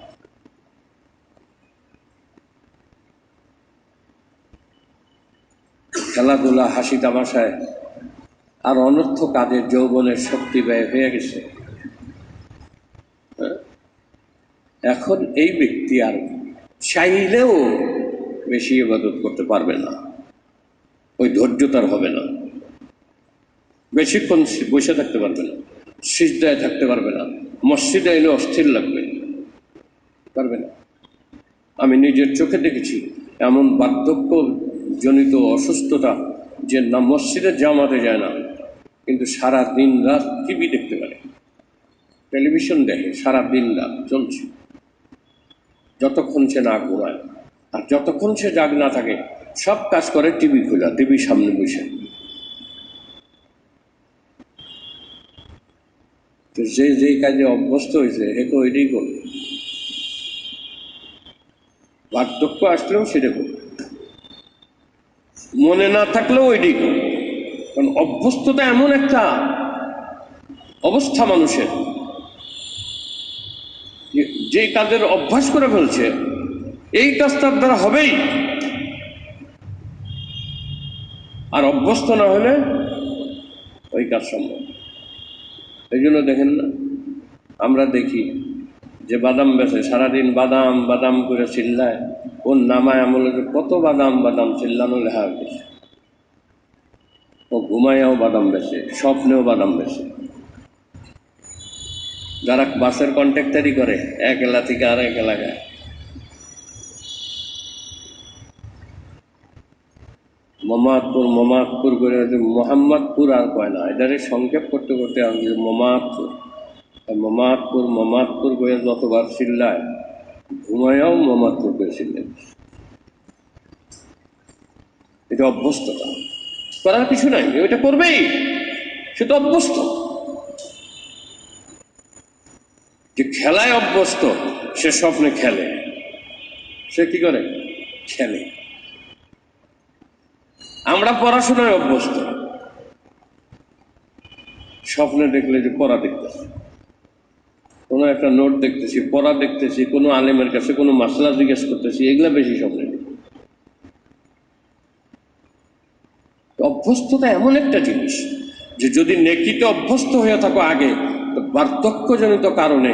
খেলাধুলা হাসি তামাশায় আর অনর্থ কাজে যৌবনের শক্তি ব্যয় হয়ে গেছে। এখন এই ব্যক্তি আর চাইলেও বেশি ইবাদত করতে পারবে না, ওই ধৈর্য তার হবে না, বেশিক্ষণ বসে থাকতে পারবে না, সিজদায় থাকতে পারবে না, মসজিদে এলে অস্থির লাগবে, পারবে না। আমি নিজের চোখে দেখেছি এমন বার্ধক্যজনিত অসুস্থতা যে না মসজিদের জামাতে যায় না, কিন্তু সারা দিন রাত টিভি দেখতে পারে, টেলিভিশন দেখে, সারা দিন রাত চলছে, যতক্ষণ সে না ঘুমায়। আর যতক্ষণ সে জাগ না থাকে সব কাজ করে টিভি খোলা, টিভির সামনে বসে। তো যে যেই কাজে অভ্যস্ত হয়েছে এ তো এটাই করবে, বার্ধক্য আসলেও সেটা করবে, মনে না থাকলেও ওইটাই করবে। কারণ অভ্যস্ততা এমন একটা অবস্থা মানুষের, যে কাজের অভ্যাস করে ফেলছে এই কাজ তার দ্বারা হবেই, আর অভ্যস্ত না হলে ওই কাজ সম্ভব। এই জন্য দেখেন না, আমরা দেখি যে বাদাম বেচে, সারাদিন বাদাম বাদাম করে চিল্লায়, ওর নামায় আমলে কত বাদাম বাদাম চিল্লানো লেখা গেছে। ও ঘুমাইয়াও বাদাম বেচে, স্বপ্নেও বাদাম বেচে। যারা বাসের কন্ট্রাক্টারি করে এক এলাকা থেকে আর এক এলাকায়, মমাদপুর মমাদপুর করে মোহাম্মদপুর আর কয় না, এটারে সংক্ষেপ করতে করতে আমি মমাদপুর মমাদপুর মমাদপুর করে যতবার চিল্লায়, ঘুমাইয়াও মমাদপুর করে চিল্লায়। এটা অভ্যস্ততা, করার কিছু নাই, ওইটা করবেই, সে তো অভ্যস্ত। যে খেলায় অভ্যস্ত সে স্বপ্নে খেলে, সে কি করে খেলে। আমরা পড়াশোনায় অভ্যস্ত, স্বপ্নে দেখলে যে পড়া দেখতেছি, কোনো একটা নোট দেখতেছি, পড়া দেখতেছি, কোনো আলেমের কাছে কোনো মাসলা জিজ্ঞেস করতেছি, এগুলা বেশি স্বপ্নে দেখি। অভ্যস্ততা এমন একটা জিনিস যে যদি নেকিতে অভ্যস্ত হয়ে থাকো আগে, তো বার্ধক্যজনিত কারণে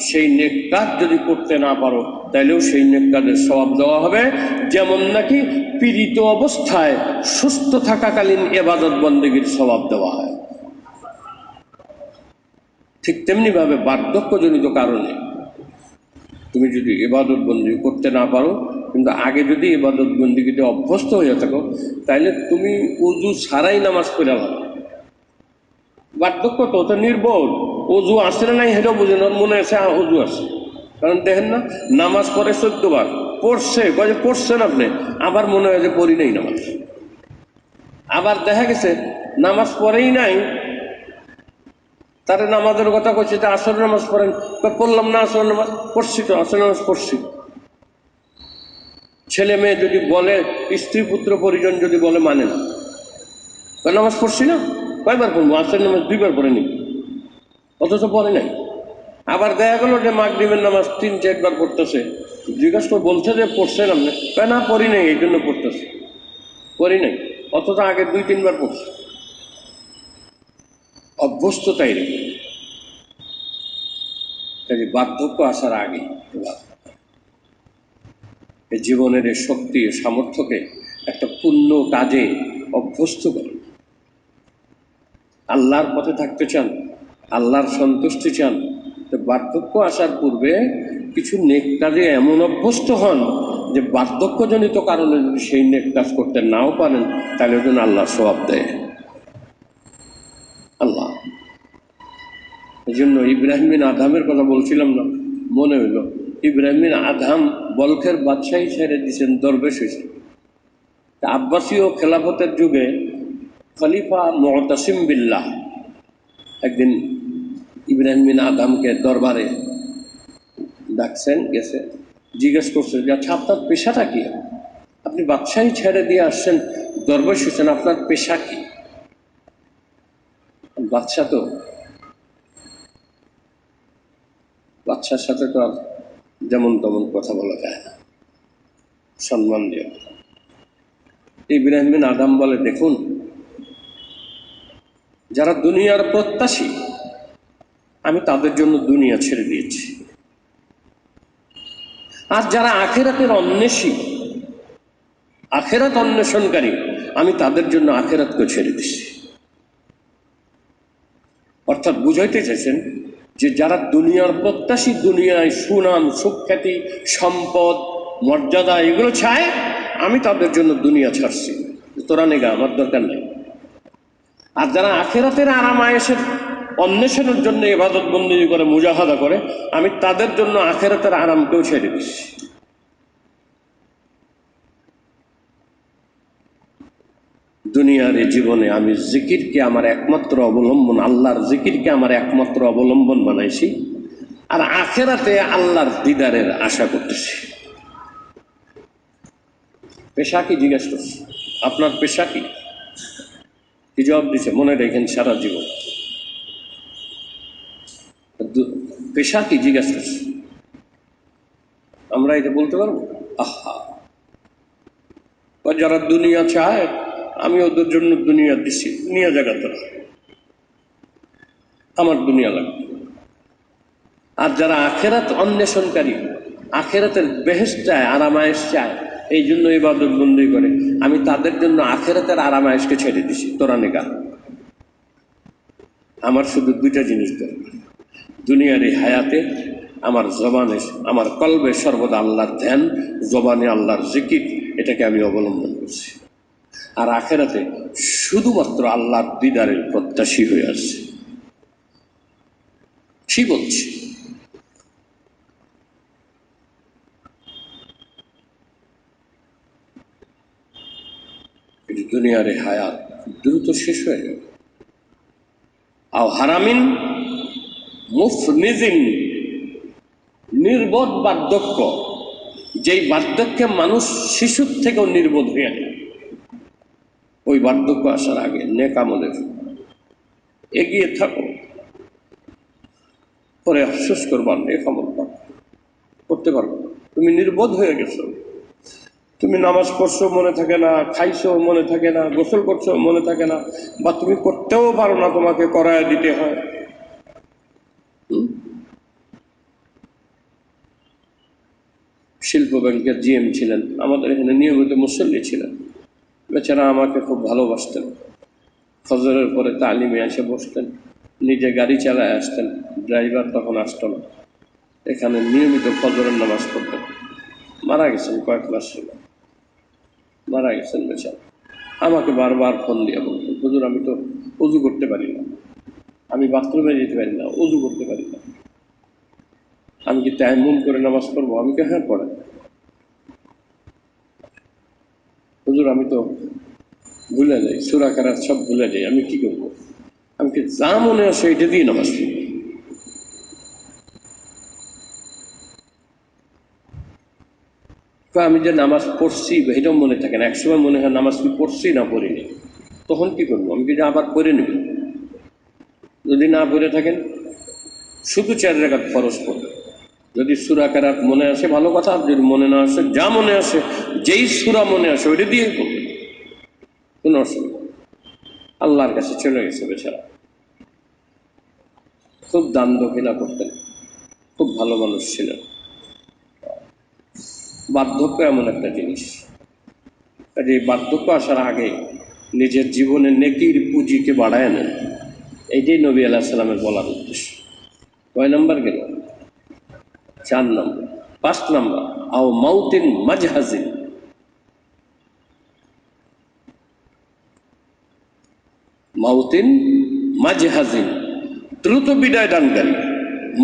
সেই নেক কাজ যদি করতে না পারো তাইলেও সেই নেক কাজের সওয়াব দেওয়া হবে। যেমন নাকি পীড়িত অবস্থায় সুস্থ থাকাকালীন ইবাদত বন্দেগীর সওয়াব দেওয়া হয়, ঠিক তেমনি ভাবে বার্ধক্যজনিত কারণে তুমি যদি ইবাদত বন্দি করতে না পারো, কিন্তু আগে যদি ইবাদত বন্দিগিতে অভ্যস্ত হয়ে থাকো, তাইলে তুমি উজু ছাড়াই নামাজ পড়া ভালো। বার্ধক্য তো ওটা নির্ভর, অজু আসে না নাই সেটাও বুঝে না, মনে আছে অজু আছে। কারণ দেখেন না, নামাজ পড়ে 14 বার, পড়ছে কয়ে পড়ছেন আপনি, আবার মনে হয় যে পড়ি নাই নামাজ। আবার দেখা গেছে নামাজ পড়েই নাই, তারে নামাজের কথা কইছে যে আসর নামাজ পড়েন, পড়লাম না আসর নামাজ, পড়ছি তো আসর নামাজ পড়ছি। ছেলে মেয়ে যদি বলে, স্ত্রী পুত্র পরিজন যদি বলে, মানে না, নামাজ পড়ছি না, কয়বার পড়বো, আসর নামাজ 2 বার পড়েনি, অথচ পড়ে নাই। আবার দেখা গেল যে মাগরিবের নামাজ 3-4 বার পড়তেছে, জিজ্ঞাসা করে বলছে যে পড়ছেন আপনি, কয় না পড়ি নাই, এই জন্য পড়তেছে, পড়ি নাই, অথচ আগে 2-3 বার পড়ছে। অভ্যস্ততাই রেখে কাজে বার্ধক্য আসার আগে জীবনের এই শক্তি সামর্থ্যকে একটা পূর্ণ কাজে অভ্যস্ত করে। আল্লাহর পথে থাকতে চান, আল্লাহর সন্তুষ্টি চান, তো বার্ধক্য আসার পূর্বে কিছু নেক কাজে এমন অভ্যস্ত হন যে বার্ধক্যজনিত কারণে যদি সেই নেক কাজ করতে নাও পারেন, তাহলে ওই জন্য আল্লাহ সওয়াব দেয়। আল্লাহ এই জন্য ইব্রাহিম বিন আদহামের কথা বলছিলাম না, মনে হইল ইব্রাহিম বিন আদহাম বলখের বাদশাহী ছেড়ে দিয়েছেন, দরবেশ হয়েছে। আব্বাসীয় খেলাফতের যুগে খলিফা মুতাসিম বিল্লাহ একদিন ইব্রাহিম বিন আদহামকে দরবারে ডাকছেন, গেছে, জিজ্ঞেস করছেন যে আচ্ছা আপনার পেশাটা কি, আপনি বাদশাহী ছেড়ে দিয়ে আসছেন, দরবেশ হয়েছেন, আপনার পেশা কি? বাদশাহ তো, বাদশার সাথে তো আর যেমন তেমন কথা বলা যায় না, সম্মান দিয়ে। ইব্রাহিম বিন আদহাম বলে, দেখুন, যারা দুনিয়ার প্রত্যাশী আমি তাদের জন্য দুনিয়া ছেড়ে দিয়েছি, আর যারা আখেরাতের অন্বেষী, আখেরাত অন্বেষণকারী, আমি তাদের জন্য আখেরাতকে ছেড়ে দিচ্ছি। অর্থাৎ বুঝাইতে চাইছেন যে যারা দুনিয়ার প্রত্যাশী, দুনিয়ায় সুনাম সুখ্যাতি সম্পদ মর্যাদা এগুলো চায়, আমি তাদের জন্য দুনিয়া ছাড়ছি, তোরা নেগা, আমার দরকার নেই। আর যারা আখেরাতের আরাম আয়েশের অন্বেষণের জন্য ইবাদত বন্দেগী করে, মুজাহাদা করে, আমি তাদের জন্য আখিরাতের আরামকেও ছেড়ে দিচ্ছি। দুনিয়ার এই জীবনে আমি জিকিরকে আমার একমাত্র অবলম্বন, আল্লাহর জিকিরকে আমার একমাত্র অবলম্বন বানাইছি, আর আখিরাতে আল্লাহর দিদারের আশা করতেছি। পেশা কি জিজ্ঞেস করছি, আপনার পেশা কি? কি জবাব দিচ্ছে? মনে রেখেন সারা জীবন। পেশা কি জিজ্ঞেস করছি, আমরা এটা বলতে পারবো? আহা, যারা দুনিয়া চায় আমি ওদের জন্য দুনিয়া দিছি, নিয়ে জায়গা তোরা, আমার দুনিয়া লাগবে। আর যারা আখেরাত অন্বেষণকারী, আখেরাতের বেহেশত চায়, আরামায়েশ চায়, এই জন্য ইবাদত বন্দি করে, আমি তাদের জন্য আখেরাতের আরামায়েশকে ছেড়ে দিছি। তোরা নেগা, আমার শুধু দুইটা জিনিস দরকার। দুনিয়ার এই হায়াতে আমার জবানে, আমার কলবে সর্বদা আল্লাহর ধ্যান, জবানে আল্লাহর জিকির, এটাকে আমি অবলম্বন করছি। আর আখেরাতে শুধুমাত্র আল্লাহর দিদারের প্রত্যাশী হয়ে আসছে। কি বলছি? দুনিয়ার এই হায়াত দ্রুত শেষ হয়ে যাবে। আও হারামিন মুফনিজিন, নির্বোধ বার্ধক্য, যেই বার্ধক্যে মানুষ শিশুর থেকেও নির্বোধ হয়ে যায়, ওই বার্ধক্য আসার আগে নেক আমলের এগিয়ে থাকো, পরে আফসোস করবার নেক আমল করতে পারবো। তুমি নির্বোধ হয়ে গেছো, তুমি নামাজ পড়ছো মনে থাকে না, খাইছো মনে থাকে না, গোসল করছো মনে থাকে না, বা তুমি করতেও পারো না, তোমাকে করায় দিতে হয়। শিল্প ব্যাংকের জিএম ছিলেন, আমাদের এখানে নিয়মিত মুসল্লি ছিলেন। বেচারা আমাকে খুব ভালোবাসতেন। ফজরের পরে তালিমে এসে বসতেন, নিজে গাড়ি চালায় আসতেন, ড্রাইভার তখন আসতো না, এখানে নিয়মিত ফজরের নামাজ পড়তেন। মারা গেছেন কয়েক মাস ছিল, মারা গেছেন বেচারা। আমাকে বারবার ফোন দিয়ে বলতেন, হুজুর আমি তো উজু করতে পারি না, আমি বাথরুমে যেতে পারি না, উজু করতে পারি না, আমি কি তায়াম্মুম করে নামাজ পড়বো? আমি কে হ্যাঁ পড়েন। হুজুর আমি তো ভুলে যাই, সূরা কেরাত সব ভুলে যাই, আমি কি করবো? আমি কি যা মনে আসে এটা দিয়ে নামাজ পড়ব। আমি যে নামাজ পড়ছি এটাও মনে থাকে না, একসময় মনে হয় নামাজ কি পড়ছি না পড়িনি, তখন কি করবো? আমি কি আবার পড়ে নেব? যদি না পড়ে থাকেন শুধু 4 রাকাত ফরজ পড়বেন। যদি সূরা কেরাত মনে আসে ভালো কথা, যদি মনে না আসে যা মনে আসে, যেই সূরা মনে আসে ওইটা দিয়েই পড়বেন, কোনো অসুবিধা। আল্লাহর কাছে চলে গেছে বেচারা। খুব দান দক্ষিণা করতেন, খুব ভালো মানুষ ছিলেন। বার্ধক্য এমন একটা জিনিস, কাজে এই বার্ধক্য আসার আগে নিজের জীবনে নেকির পুঁজিকে বাড়ায় নেন, এইটাই নবী আলাইহিস সালামের বলার উদ্দেশ্য। কয় নম্বর গেল? 4 নম্বর। 5 নম্বর, আও মাউতিন মাজহাজিন, মাউতিন মাজহাজিন, দ্রুত বিদায় দানকারী।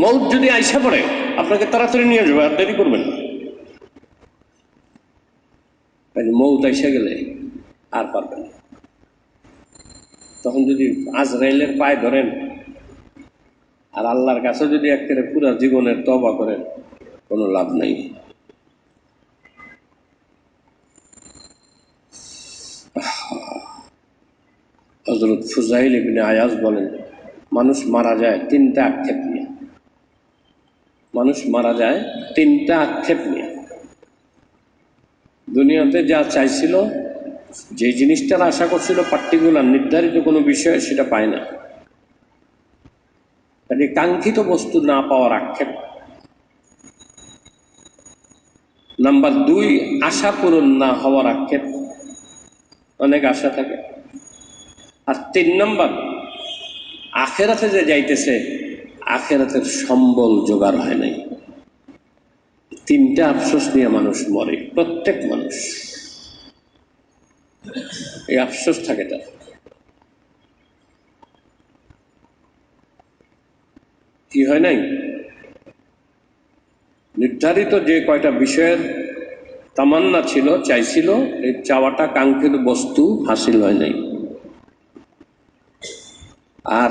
মৌত যদি আইসা পড়ে আপনাকে তাড়াতাড়ি নিয়ে যাবে, আর দেরি করবেন না। মৌত আইসা গেলে আর পারবেন না। তখন যদি আজরাইলের পায়ে ধরেন আর আল্লাহর কাছে যদি একেবারে পুরা জীবনের তওবা করেন, কোনো লাভ নেই। হযরত ফুজাইল ইবনে আয়াজ বলেন, মানুষ মারা যায় 3টা আক্ষেপ নিয়ে। মানুষ মারা যায় 3টা আক্ষেপ নিয়ে। দুনিয়াতে যা চাইছিল, যে জিনিসটার আশা করছিল, পার্টিকুলার নির্ধারিত কোনো বিষয়, সেটা পায় না। কাজে কাঙ্ক্ষিত বস্তু না পাওয়ার আক্ষেপ। নাম্বার 2, আশা পূরণ না হওয়ার আক্ষেপ। অনেক আশা থাকে। আর 3 নম্বর, আখেরাতে যে যাইতেছে, আখেরাতের সম্বল জোগাড় হয় নাই। 3টা আফসোস নিয়ে মানুষ মরে, প্রত্যেক মানুষ। এই আফসোস থাকে তার। কি হয় নাই? নির্ধারিত যে কয়টা বিষয়ের তামান্না ছিল, চাইছিল, এই চাওয়াটা কাঙ্ক্ষিত বস্তু হাসিল হয় নাই। আর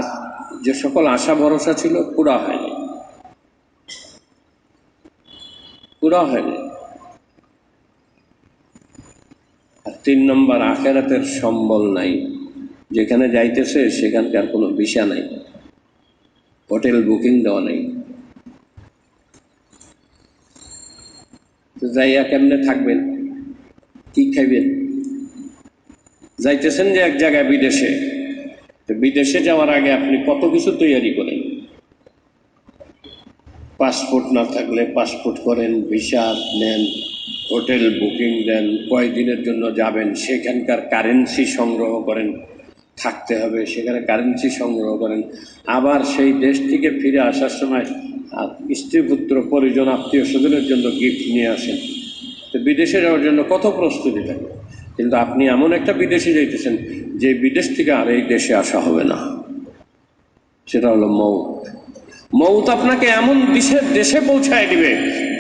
যে সকল আশা ভরসা ছিল পুরা হয়নি, পুরা হয়নি। আর 3 নম্বর, আখেরাতের সম্বল নাই। যেখানে যাইতেছে সেখানকার কোনো ভিসা নাই, হোটেল বুকিং দেওয়া নেই। তো যাইয়া কেমনে থাকবেন, কি খাইবেন? যাইতেছেন যে এক জায়গায় বিদেশে, তো বিদেশে যাওয়ার আগে আপনি কত কিছু তৈরি করেন। পাসপোর্ট না থাকলে পাসপোর্ট করেন, ভিসা নেন, হোটেল বুকিং দেন, কয়দিনের জন্য যাবেন, সেখানকার কারেন্সি সংগ্রহ করেন, থাকতে হবে সেখানে কারেন্সি সংগ্রহ করেন। আবার সেই দেশ থেকে ফিরে আসার সময় স্ত্রী পুত্র পরিজন আত্মীয় স্বজনের জন্য গিফট নিয়ে আসেন। তো বিদেশে যাওয়ার জন্য কত প্রস্তুতি থাকে। কিন্তু আপনি এমন একটা বিদেশে যাইতেছেন যে বিদেশ থেকে আর এই দেশে আসা হবে না, সেটা হলো মৌত। মৌত আপনাকে এমন দেশে পৌঁছায় দিবে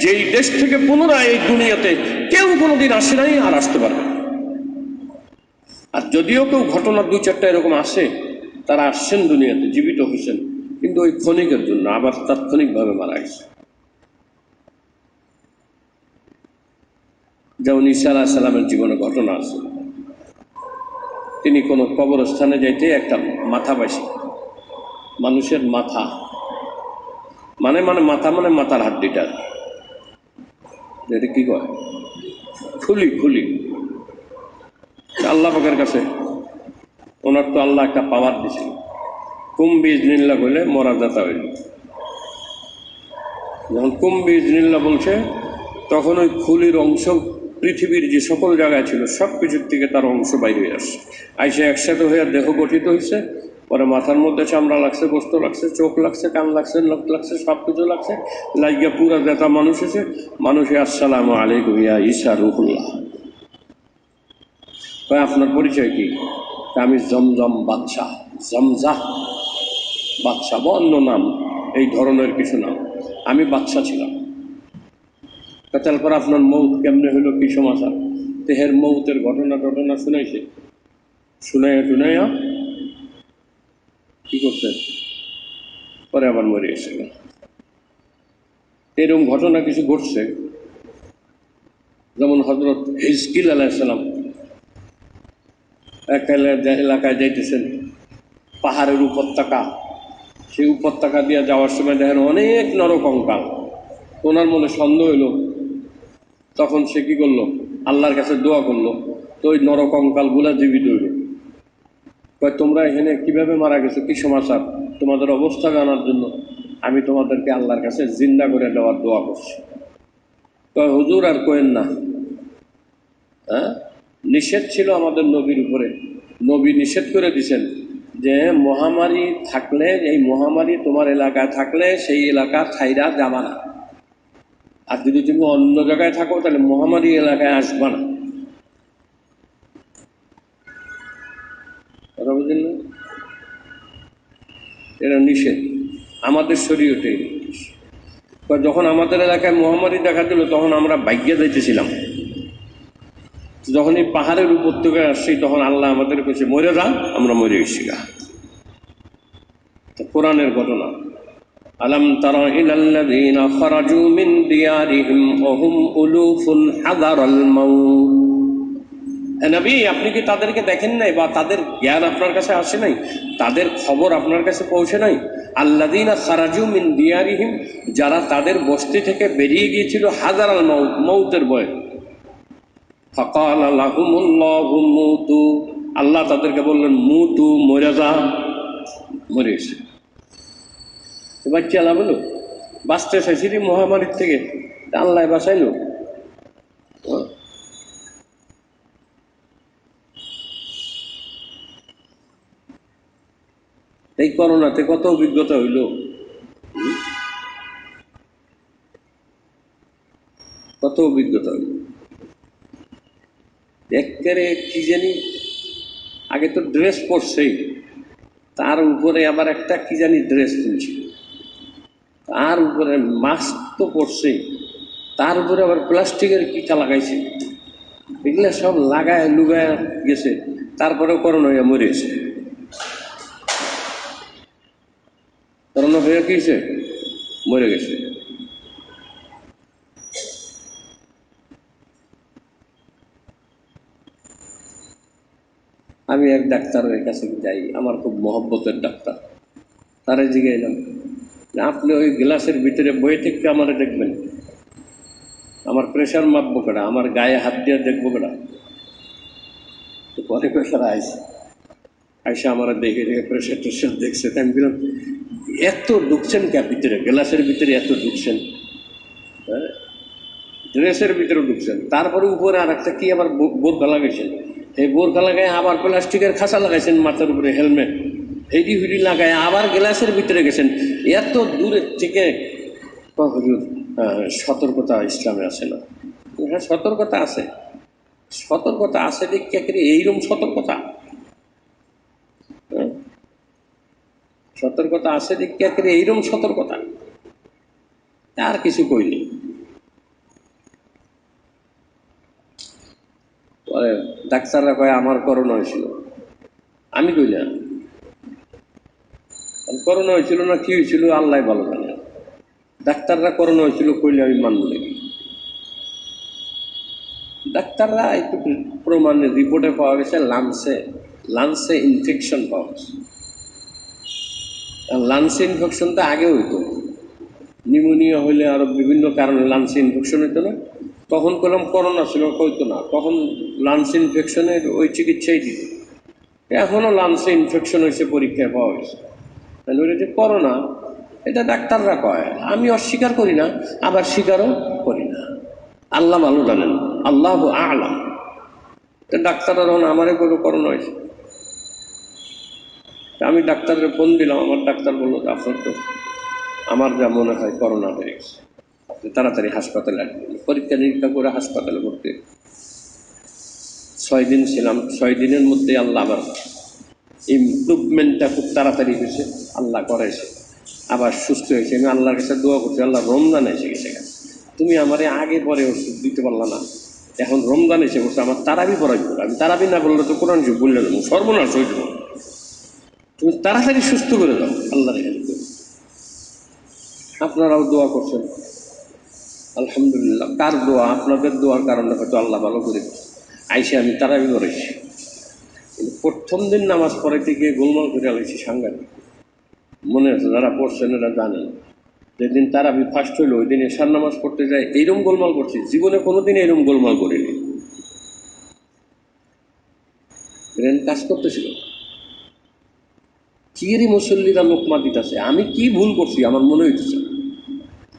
যেই দেশ থেকে পুনরায় এই দুনিয়াতে কেউ কোনোদিন আসে নাই আর আসতে পারবে। আর যদিও কেউ ঘটনা 2-4টা এরকম আসে, তারা আসছেন দুনিয়াতে, জীবিত হয়েছেন, কিন্তু ওই ক্ষণিকের জন্য আবার তাৎক্ষণিকভাবে মারা গেছে। যেমন ঈসা আলাইহিস সালামের জীবনে ঘটনা আছে। তিনি কোনো কবরস্থানে যাইতে একটা মাথা পাইছে, মানুষের মাথা, মানে মাথার হাড্ডিটা, এটা কি কয়, খুলি। আল্লাহ পাকের কাছে ওনার তো আল্লাহ একটা পাওয়ার দিছিল, কুম্বি ইজনিল্লাহ বলে মরা যাতা হইল। যখন কুম্বি ইজনিল্লাহ বলছে, তখন ওই খুলির অংশ পৃথিবীর যে সকল জায়গায় ছিল সব কিছুর থেকে তার অংশ বাইরে হয়ে আসছে, আইসে একসাথে হয়ে দেহ গঠিত হয়েছে। পরে মাথার মধ্যে চামড়া লাগছে, গোস্ত লাগছে, চোখ লাগছে, কান লাগছে, নখ লাগছে, সব কিছু লাগছে, লাগিয়া পুরা দেখা মানুষ এসে মানুষে আসসালামু আলাইকুম ইয়া ঈসা রুহুল্লাহ। আপনার পরিচয় কি? আমি জমজম বাদশাহ, জমজাহ বাদশাহ বা অন্য নাম, এই ধরনের কিছু নাম, আমি বাদশাহ ছিলাম। তারপর আপনার মৌত কেমনে হইল, কি সমাচার? তেহের মৌতের ঘটনা শুনাইছে, শুনাইয়া কি করছে, পরে আবার মরে গেছে। এরকম ঘটনা কিছু ঘটছে। যেমন হযরত হিজকিল আলাইহিস সালাম এক এলাকায় যাইতেছেন, পাহাড়ের উপত্যকা, সেই উপত্যকা দিয়ে যাওয়ার সময় দেখেন অনেক নরকঙ্কাল। ওনার মনে সন্দেহ হইল, তখন সে কি করলো, আল্লাহর কাছে দোয়া করলো। তো ওই নরকঙ্কালগুলা জীবিত হইল। তোমরা এখানে কিভাবে মারা গেছো, কি সমাচার, তোমাদের অবস্থা জানার জন্য আমি তোমাদেরকে আল্লাহর কাছে জিন্দা করে দেওয়ার দোয়া করছি। হুজুর আর কোয়েন না, হ্যাঁ, নিষেধ ছিল আমাদের নবীর উপরে, নবী নিষেধ করে দিছেন যে মহামারী থাকলে, এই মহামারী তোমার এলাকায় থাকলে সেই এলাকা ছাইরা যাবা না, আর যদি তুমি অন্য জায়গায় থাকো তাহলে মহামারী এলাকায় আসবা না। কথা বুঝলেন না? এটা নিষেধ আমাদের শরীয়তে। যখন আমাদের এলাকায় মহামারী দেখা দিল তখন আমরা ভাগ্যে যাইতেছিলাম। যখন এই পাহাড়ের উপত্যকায় আসছি তখন আল্লাহ আমাদের কাছে মরে যা, আমরা মরে গেছি গা। কোরআনের ঘটনা, আলাম তারা ইলাল্লাযীনা খারাজু মিন দিয়ারিহিম ওয়া হুম উলুফুন হাযারাল মাউত। নবী, আপনি কি তাদেরকে দেখেন নাই, বা তাদের জ্ঞান আপনার কাছে আসে নাই, তাদের খবর আপনার কাছে পৌঁছে নাই? আল্লাযীনা খারাজু মিন দিয়ারিহিম, যারা তাদের বস্তি থেকে বেরিয়ে গিয়েছিল হাযারাল মাউত, মৌতের ভয়ে। ফাকালা লাহুমুল্লাহু মুতু, আল্লাহ তাদেরকে বললেন মুতু, মরে যা, মরে গেছে। বাচ্চা আল্লাহ বলো বাঁচতে চাইছিলি মহামারীর থেকে, আল্লাহ বাঁচাইল। এই করোনাতে কত অভিজ্ঞতা হইল, কত অভিজ্ঞতা হইল। একেবারে কি জানি, আগে তো ড্রেস পরছেই, তার উপরে আবার একটা কি জানি ড্রেস কিনছিল, তার উপরে মাস্ক তো পড়ছেই, তার উপরে আবার প্লাস্টিকের টিকা লাগাইছে, এগুলো সব লাগায় লুগায় গেছে, তারপরেও করোনা হয়ে মরেছে। করোনা হয়ে গিয়েছে, মরে গেছে। আমি এক ডাক্তারের কাছে যাই, আমার খুব মহব্বতের ডাক্তার, তারা জিজ্ঞাসলাম আপনি ওই গ্লাসের ভিতরে বই থেকে আমার দেখবেন, আমার প্রেশার মাপবো কেডা, আমার গায়ে হাত দিয়ে দেখবো কেডা? তো পরে প্রেশার আইসা আমার দেখে দেখে প্রেশার টেশার দেখছে। তাই আমি বললাম এত ঢুকছেন কে ভিতরে, গ্লাসের ভিতরে এত ঢুকছেন, হ্যাঁ ড্রেসের ভিতরে ঢুকছেন, তারপরে উপরে আর একটা কি আবার বোরখা লাগাইছেন, এই বোরখা লাগায় আবার প্লাস্টিকের খাঁচা লাগাইছেন মাথার উপরে, হেলমেট হেডি হুডি লাগায় আবার গ্লাসের ভিতরে গেছেন। এত দূরের থেকে সতর্কতা ইসলামে আছে না? হ্যাঁ সতর্কতা আছে, সতর্কতা আছে দেখে এইরকম সতর্কতা, সতর্কতা আছে দেখে এইরকম সতর্কতা, আর কিছু কইনি। পরে ডাক্তাররা কয় আমার করোনা হয়েছিল, আমি কই না করোনা হয়েছিল না কি হয়েছিল আল্লাহ ভালো জানে, ডাক্তাররা করোনা হয়েছিল কইলে আমি মানব নাকি? ডাক্তাররা একটু প্রমাণের রিপোর্টে পাওয়া গেছে লাংসে ইনফেকশন পাওয়া গেছে। লাংসে ইনফেকশন তো আগে হইতো, নিউমোনিয়া হইলে আরো বিভিন্ন কারণে লাংসে ইনফেকশন হইতো না, তখন করলাম করোনা ছিল হইতো না, তখন লাংস ইনফেকশনের ওই চিকিৎসাই দিত। এখনও লাংসে ইনফেকশন হয়েছে, পরীক্ষায় পাওয়া গেছে। তাহলে যে করোনা, এটা ডাক্তাররা কয়, আমি অস্বীকার করি না আবার স্বীকারও করি না, আল্লাহ ভালো জানেন, আল্লাহ আলাম। ডাক্তাররা যখন আমারে বললো করোনা হয়েছে, আমি ডাক্তারের ফোন দিলাম, আমার ডাক্তার বললো আপনার তো আমার যা মনে হয় করোনা হয়ে গেছে, আপনি তাড়াতাড়ি হাসপাতালে আসবেন। পরীক্ষা নিরীক্ষা করে হাসপাতালে ভর্তি 6 দিন ছিলাম। 6 দিনের মধ্যে আল্লাহ আবার ইমপ্রুভমেন্টটা খুব তাড়াতাড়ি হয়েছে, আল্লাহ করেছে, আবার সুস্থ হয়েছে। আমি আল্লাহর কাছে দোয়া করছি, আল্লাহ রমজান এসে গেছে, তুমি আমারে আগে পরে ওষুধ দিতে পারলা না, এখন রমজান এসে বসে আমার তারাবি পড়াই, আমি তারাবি না বললে তো কোরআন যুগ বললে দেবো, সর্বনাশ হয়ে যাবো, তুমি তাড়াতাড়ি সুস্থ করে দাও, আল্লাহর হেল্প করে। আপনারাও দোয়া করছেন, আলহামদুলিল্লাহ। কার দোয়া? আপনাদের দোয়ার কারণে হয়তো আল্লাহ ভালো করে আইসে আমি তারাবি করেছি। কিন্তু প্রথম দিন নামাজ পড়াইতে গিয়ে গোলমাল করে আলাইছি সাংঘাতিক, মনে আছে যারা পড়ছেন এরা জানেন। যেদিন তারাবি ফার্স্ট হইলো ওই দিন এশার নামাজ পড়তে যায় এইরকম গোলমাল করছি, জীবনে কোনোদিন এরকম গোলমাল করিনি। ব্রেন কাজ করতেছিল, চিয়েরই মুসল্লিরা লোকমা দিতেছে, আমি কি ভুল করছি আমার মনে হইতেছে,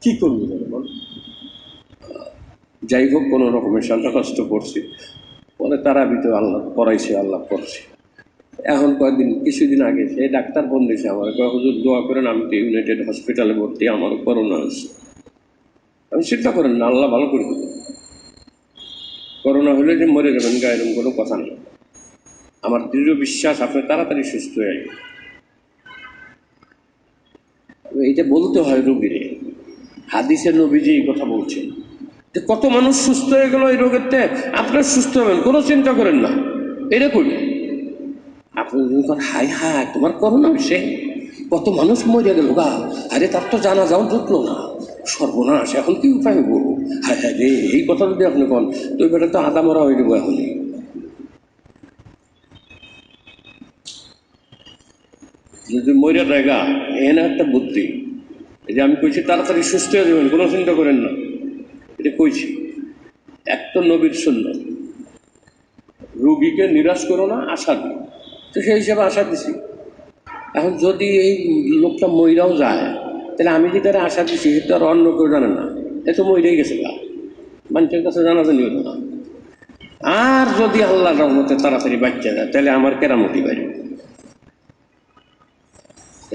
কি করবো বল। যাই হোক, কোনো রকমের সান্তা কষ্ট করছি, পরে তারাবিতে আল্লাহ পড়াইছে, আল্লাহ পড়ছে। এখন কয়েকদিন কিছুদিন আগে সে ডাক্তার ফোন দিয়েছে আমার, হুজুর দোয়া করেন, আমি তো ইউনাইটেড হসপিটালে ভর্তি, আমার করোনা হয়েছে। আমি চিন্তা করেন না, আল্লাহ ভালো করে দেবো, করোনা হলে যে মরে যাবেন গা এরকম কোনো কথা নেই। আমার দৃঢ় বিশ্বাস আপনি তাড়াতাড়ি সুস্থ হয়ে যাবেন। এইটা বলতে হয় রোগীরে, হাদিসে নবীজি এই কথা বলছেন যে কত মানুষ সুস্থ হয়ে গেল এই রোগের থেকে, আপনার সুস্থ হবেন, কোনো চিন্তা করেন না, এটা করবেন। আপনি হাই হাই তোমার করোনা হয়েছে, কত মানুষ মরে গেল গা, আরে তার তো জানা যাও জুটলো না, সর্বনাশ, এখন কি উপায় হবো, হায় হায় রে, এই কথা যদি আপনি কন তো এবারে তো আদা মরা হয়ে যাবো এখনই। যদি মরিয়া জায়গা এনে একটা বুদ্ধি, এই যে আমি কইছি তাড়াতাড়ি সুস্থ হয়ে যাবেন, কোনো চিন্তা করেন না, এটা কইছি এক তো নবীর সুন্নাত, রুগীকে নিরাশ করো না, আশা দিও, তো সেই হিসাবে আশা দিছি। এখন যদি এই লোকটা মইরাও যায়, তাহলে আমি যে তারা আশা দিছি সে তো আর অন্য কেউ জানে না, এ তো মইরেই গেছে গা, মানুষের কাছে জানাজানি হতো না। আর যদি আল্লাহর রহমতে তাড়াতাড়ি বাচ্চা যায়, তাহলে আমার কেরামতি বাড়ি,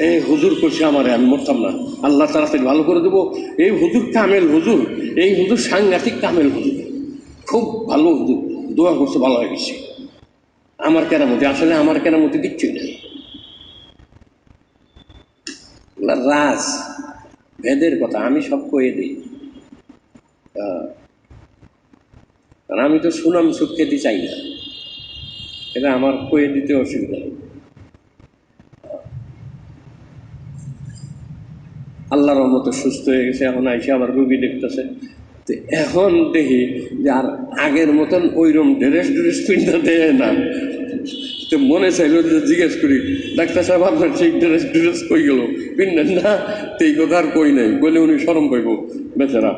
এই হুজুর করছে আমারে, আমি মরতাম না, আল্লাহ তাড়াতাড়ি ভালো করে দেবো, এই হুজুর কামেল হুজুর, এই হুজুর সাংঘাতিক কামেল হুজুর, খুব ভালো হুজুর, দোয়া করছে ভালো হয়ে গেছে, আমার কেরামতি। আসলে আমার কেরামতি দিচ্ছি না, রাজ ভেদের কথা আমি সব কয়ে দিই, কারণ আমি তো সুনাম সুখ খেতে চাই না, এটা আমার কয়ে দিতে অসুবিধা নেই। আল্লাহর মতো সুস্থ হয়ে গেছে, এখন আইসে আবার রুগী দেখতেছে। তো এখন দেখি যে আর আগের মতন ওইরকম ড্রেস পিনতে দেয় না। তো মনে চাইল যে জিজ্ঞেস করি, ডাক্তার সাহেব আপনার সেই ড্রেস কই গেল, পিনলেন না? তো এই কথা আর কই নাই, বলে উনি শরম পাইব বেচারা।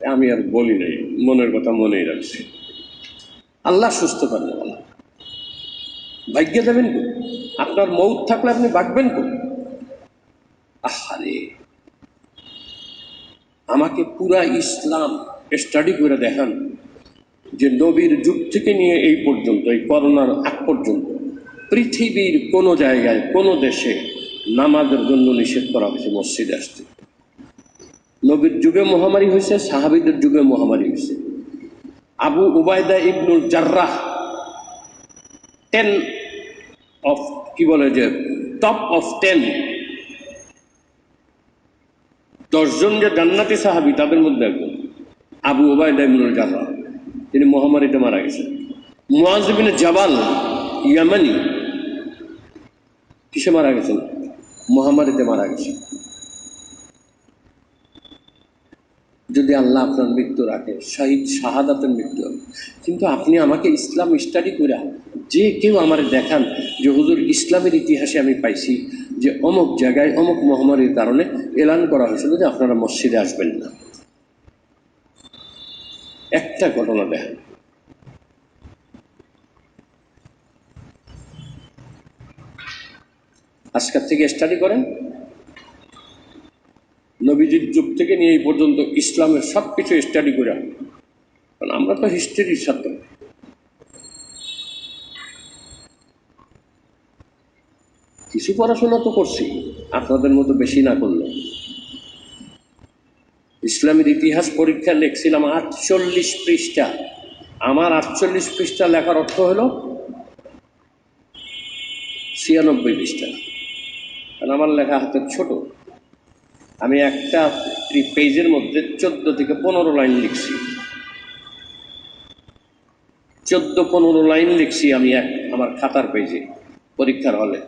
আমি আর বলি নাই, মনের কথা মনেই রাখছি। আল্লাহ সুস্থ করেন, আল্লাহ ভাগ্যে দেবেন কো? আপনার মৌত থাকলে আপনি বাঁচবেন কো? আহারে, আমাকে পুরা ইসলাম স্টাডি করে দেখান যে নবীর যুগ থেকে নিয়ে এই পর্যন্ত, এই করোনার আগ পর্যন্ত পৃথিবীর কোনো জায়গায় কোনো দেশে নামাজের জন্য নিষেধ করা হয়েছে মসজিদে আসতে। নবীর যুগে মহামারী হয়েছে, সাহাবীদের যুগে মহামারী হয়েছে। আবু উবায়দা ইবনুল জাররাহ 10 অফ কি বলে যে টপ অফ 10 যে জান্নাতি সাহাবী তাদের মধ্যে একজন আবু উবায়দা ইবনুল জাররাহ, তিনি মহামারীতে মারা গেছেন। মুআয ইবনে জাবাল ইয়ামানি কিসে মারা গেছেন? মহামারীতে মারা গেছেন। যদি আল্লাহ আপনার মৃত্যু রাখে, শহীদ শাহাদাতের মৃত্যু হবে। কিন্তু আপনি আমাকে ইসলাম স্টাডি করে যে কেউ আমার দেখান যে হুজুর ইসলামের ইতিহাসে আমি পাইছি যে অমুক জায়গায় অমুক মহামারীর কারণে এলান করা হয়েছিল যে আপনারা মসজিদে আসবেন না। একটা ঘটনা দেখেন। আজকের থেকে স্টাডি করেন, নবীজির যুগ থেকে নিয়ে এই পর্যন্ত ইসলামের সব কিছু স্টাডি করে। কারণ আমরা তো হিস্ট্রির ছাত্র, কিছু পড়াশোনা তো করছি, আপনাদের মতো বেশি না করলো। ইসলামের ইতিহাস পরীক্ষা লিখছিলাম 48 পৃষ্ঠা। আমার 48 পৃষ্ঠা লেখার অর্থ হলো 96 পৃষ্ঠা, কারণ আমার লেখা হাতের ছোট। আমি একটা পেজের মধ্যে 14 থেকে 15 লাইন লিখছি, 14-15 লাইন লিখছি আমি আমার খাতার পেজে পরীক্ষার হলে,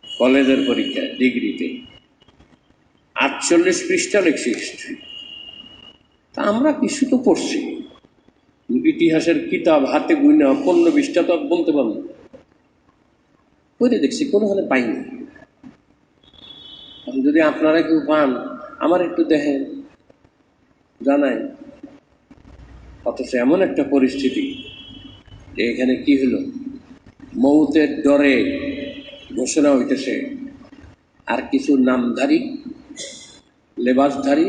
কলেজের পরীক্ষায় ডিগ্রিতে 48 পৃষ্ঠা লিখছি হিস্ট্রি। তা আমরা কিছু তো পড়ছি, ইতিহাসের কিতাব হাতে গুনে 15-20টা তো বলতে পারবো, পড়ে দেখছি কোনোখানে পাইনি। যদি আপনারা কেউ পান আমার একটু দেখেন, জানাই। অথচ এমন একটা পরিস্থিতি যে এখানে কি হলো, মৌতের ডরে ঘোষণা হইতেছে, আর কিছু নামধারী লেবাসধারী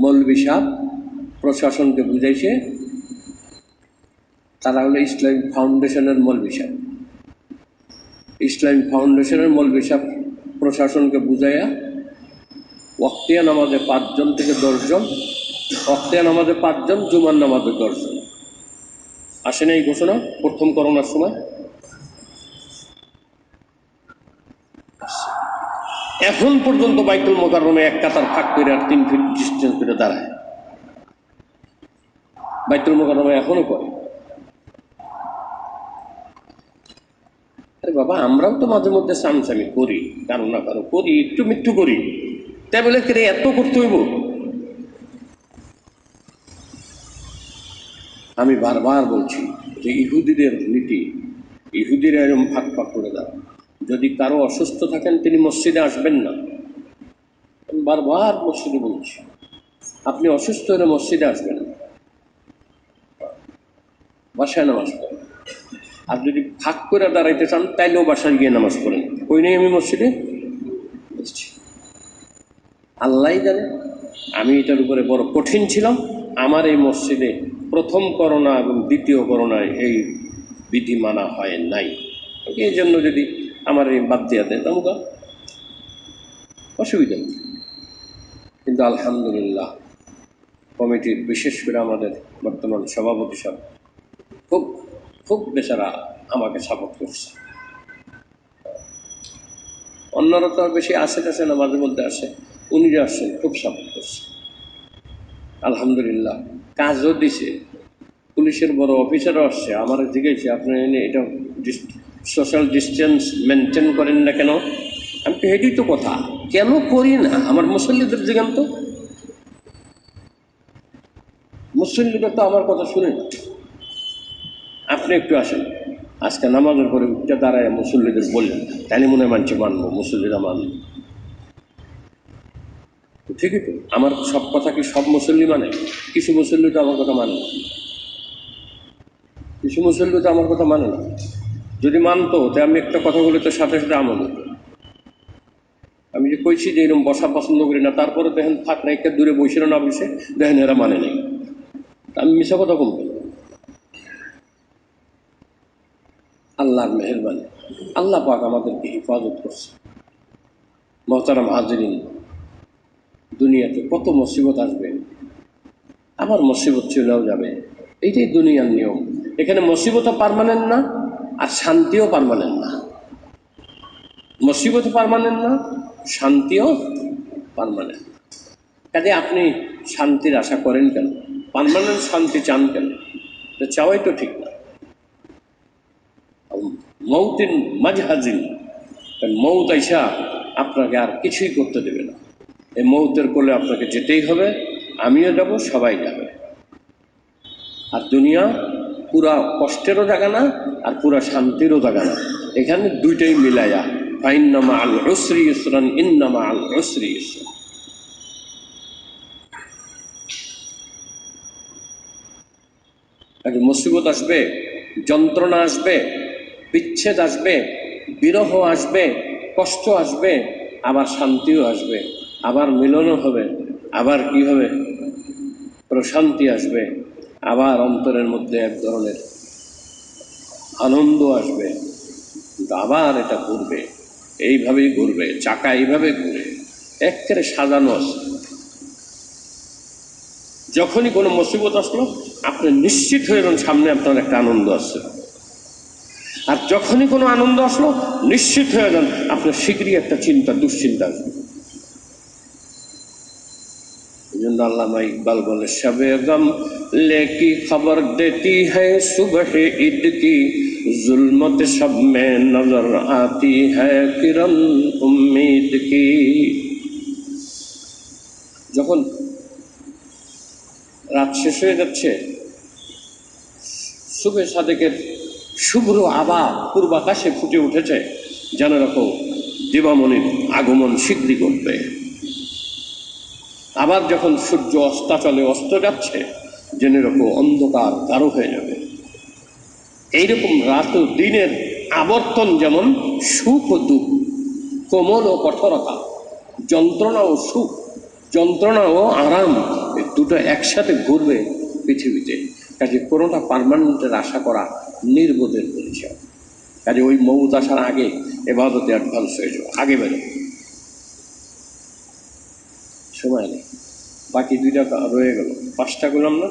মৌলবি সাহেব প্রশাসনকে বুঝাইছে তারা হলো ইসলামিক ফাউন্ডেশনের মৌলবি সাহেব। ইসলামিক ফাউন্ডেশনের মৌলবি সাহেব প্রশাসনকে বুঝাইয়া ওয়াক্তিয়া নামাজে 5 থেকে 10 জন, ওয়াক্তিয়া নামাজে 5 জন, জুমার নামাজে 10 জন। আসেন এই ঘোষণা প্রথম করোনার সময়। এখন পর্যন্ত বাইতুল মোকাররমে এক কাতার ফাঁক করে আর 3 ফিট ডিস্টেন্স করে দাঁড়ায়। বাইতুল মোকাররমে এখনো করে। আরে বাবা, আমরাও তো মাঝে মধ্যে সামসামি করি, কারো না কারো করি, একটু মৃত্যু করি, তাই বলে কে এত করতে হইব? আমি বারবার বলছি যে ইহুদিদের নীতি, ইহুদিরা এরকম ফাঁক ফাঁক করে দাও। যদি কারো অসুস্থ থাকেন তিনি মসজিদে আসবেন না। আমি বারবার মসজিদে বলছি আপনি অসুস্থ হলে মসজিদে আসবেন না, বাসায় নামাজ পড়েন। আর যদি ফাঁক করে দাঁড়াইতে চান তাইলেও বাসায় গিয়ে নামাজ পড়েন। ওই নেই আমি মসজিদে বলছি, আল্লাহ জানে আমি এটার উপরে বড় কঠিন ছিলাম। আমার এই মসজিদে প্রথম করোনা এবং দ্বিতীয় করোনায় এই বিধি মানা হয় নাই। এই জন্য যদি আমার এই বাদ দেওয়া দেয় তামুকা অসুবিধা নেই। কিন্তু আলহামদুলিল্লাহ কমিটির, বিশেষ করে আমাদের বর্তমান সভাপতি সাহেব খুব খুব বেচারা আমাকে সাপোর্ট করছে। অন্যরা তো আর বেশি আসে টাসে না, মাঝে মধ্যে আসে। উনি যে আসছেন খুব সাপোর্ট করছে, আলহামদুলিল্লাহ। কাজও দিছে, পুলিশের বড় অফিসারও আসছে, আমার জিজ্ঞেসে আপনি এটা সোশ্যাল ডিস্টেন্স মেনটেন করেন না কেন? আমি তো এটাই তো কথা, কেন করি না? আমার মুসল্লিদের জিজ্ঞান তো, মুসল্লিরা তো আমার কথা শুনে না। আপনি একটু আসেন, আজকে নামাজের পরে উঠতে দাঁড়ায় মুসল্লিদের বললেন, তাহলে মনে মানছে মানবো, মুসল্লিরা মানব। ঠিকই তো, আমার সব কথা কি সব মুসল্লি মানে? কিছু মুসল্লি তো আমার কথা মানে না, কিছু মুসল্লি তো আমার কথা মানে না। যদি মানতো তো আমি একটা কথা বলে তো সাথে সাথে আমল হতো। আমি যে কইছি যে এরকম বসা পছন্দ করি না, তারপরে দেখেন থাক না, একটা দূরে বসে না বসে দেখেন এরা মানে নেই, আমি মিশা কথা বলবো। আল্লাহর মেহেরবানি, আল্লাহ পাক আমাদেরকে হেফাজত করছে। মহতারাম হাজরিন, দুনিয়াতে কত মুসিবত আসবে, আবার মুসিবত চলেও যাবে, এইটাই দুনিয়ার নিয়ম। এখানে মুসিবতও পার্মানেন্ট না, আর শান্তিও পার্মানেন্ট না। মুসিবতও পার্মানেন্ট না, শান্তিও পার্মানেন্ট। কাজে আপনি শান্তির আশা করেন কেন? পার্মানেন্ট শান্তি চান কেন? চাওয়াই তো ঠিক না। মৌতিন মাঝহাজিন, মৌত আইসা আপনাকে আর কিছুই করতে দেবে না। এই মৌতের কোলে আপনাকে যেতেই হবে, আমিও যাব, সবাই যাবে। আর দুনিয়া পুরা কষ্টেরও জায়গা না, আর পুরা শান্তিরও জায়গা না, এখানে দুইটাই মিলাইয়া। ফাইন্না মাআল উসরি ইউসরান, ইন্না মাআল উসরি ইউসরা। একটা মুসিবত আসবে, যন্ত্রণা আসবে, বিচ্ছেদ আসবে, বিরহ আসবে, কষ্ট আসবে, আবার শান্তিও আসবে, আবার মিলনও হবে, আবার কি হবে, প্রশান্তি আসবে, আবার অন্তরের মধ্যে এক ধরনের আনন্দ আসবে। কিন্তু আবার এটা ঘুরবে, এইভাবেই ঘুরবে, চাকা এইভাবে ঘুরে একেবারে সাজানো আছে। যখনই কোনো মুসিবত আসলো আপনি নিশ্চিত হয়ে যান সামনে আপনার একটা আনন্দ আছে, আর যখনই কোনো আনন্দ আসলো নিশ্চিত হয়ে যান আপনার শীঘ্রই একটা চিন্তা, দুশ্চিন্তা আসবে। এই জন্য আল্লামা ইকবাল বলে, শবে গম লেকি খবর দেতি হ্যায় সুবহ ঈদ কি, जुल्मत सब में नजर आती है किरण उम्मीद की। যখন রাত শেষ হয়ে যাচ্ছে, শুভে সাদেকের শুভ্র আভা পূর্বাকাশে ফুটে উঠেছে, যেন এরকম দিবামণির আগমন শীঘ্রই ঘটবে। আবার যখন সূর্য অস্তাচলে অস্ত যাচ্ছে, যেন এরকম অন্ধকার গাঢ় হয়ে যাবে। এইরকম রাত ও দিনের আবর্তন যেমন সুখ ও দুঃখ, কোমল ও কঠোরতা, যন্ত্রণা ও সুখ, যন্ত্রণা ও আরাম, এই দুটো একসাথে ঘুরবে পৃথিবীতে। কাজে কোনোটা পার্মানেন্টের আশা করা নির্বোধের পরিচয়। কাজে ওই মৌত আসার আগে এবাদতে অ্যাডভান্স হয়ে যাও, আগে বেরো, সময় নেই। বাকি দুইটা রয়ে গেল, 5টা করলাম না,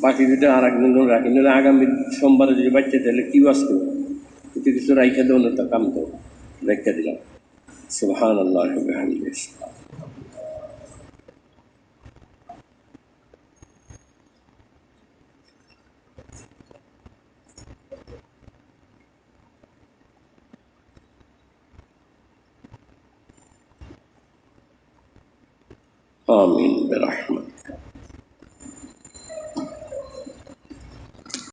বাকি দুইটা আর একদিন রাখি, নাহলে আগামী সোমবারে যদি বাচ্চা তাহলে কি বাস করবো, কিছু কিছু রাইখা দেবো না, তা কাম তো রেখে দিলাম। সুবহানাল্লাহ ওয়া বিহামদিহি। آمين برحمتك.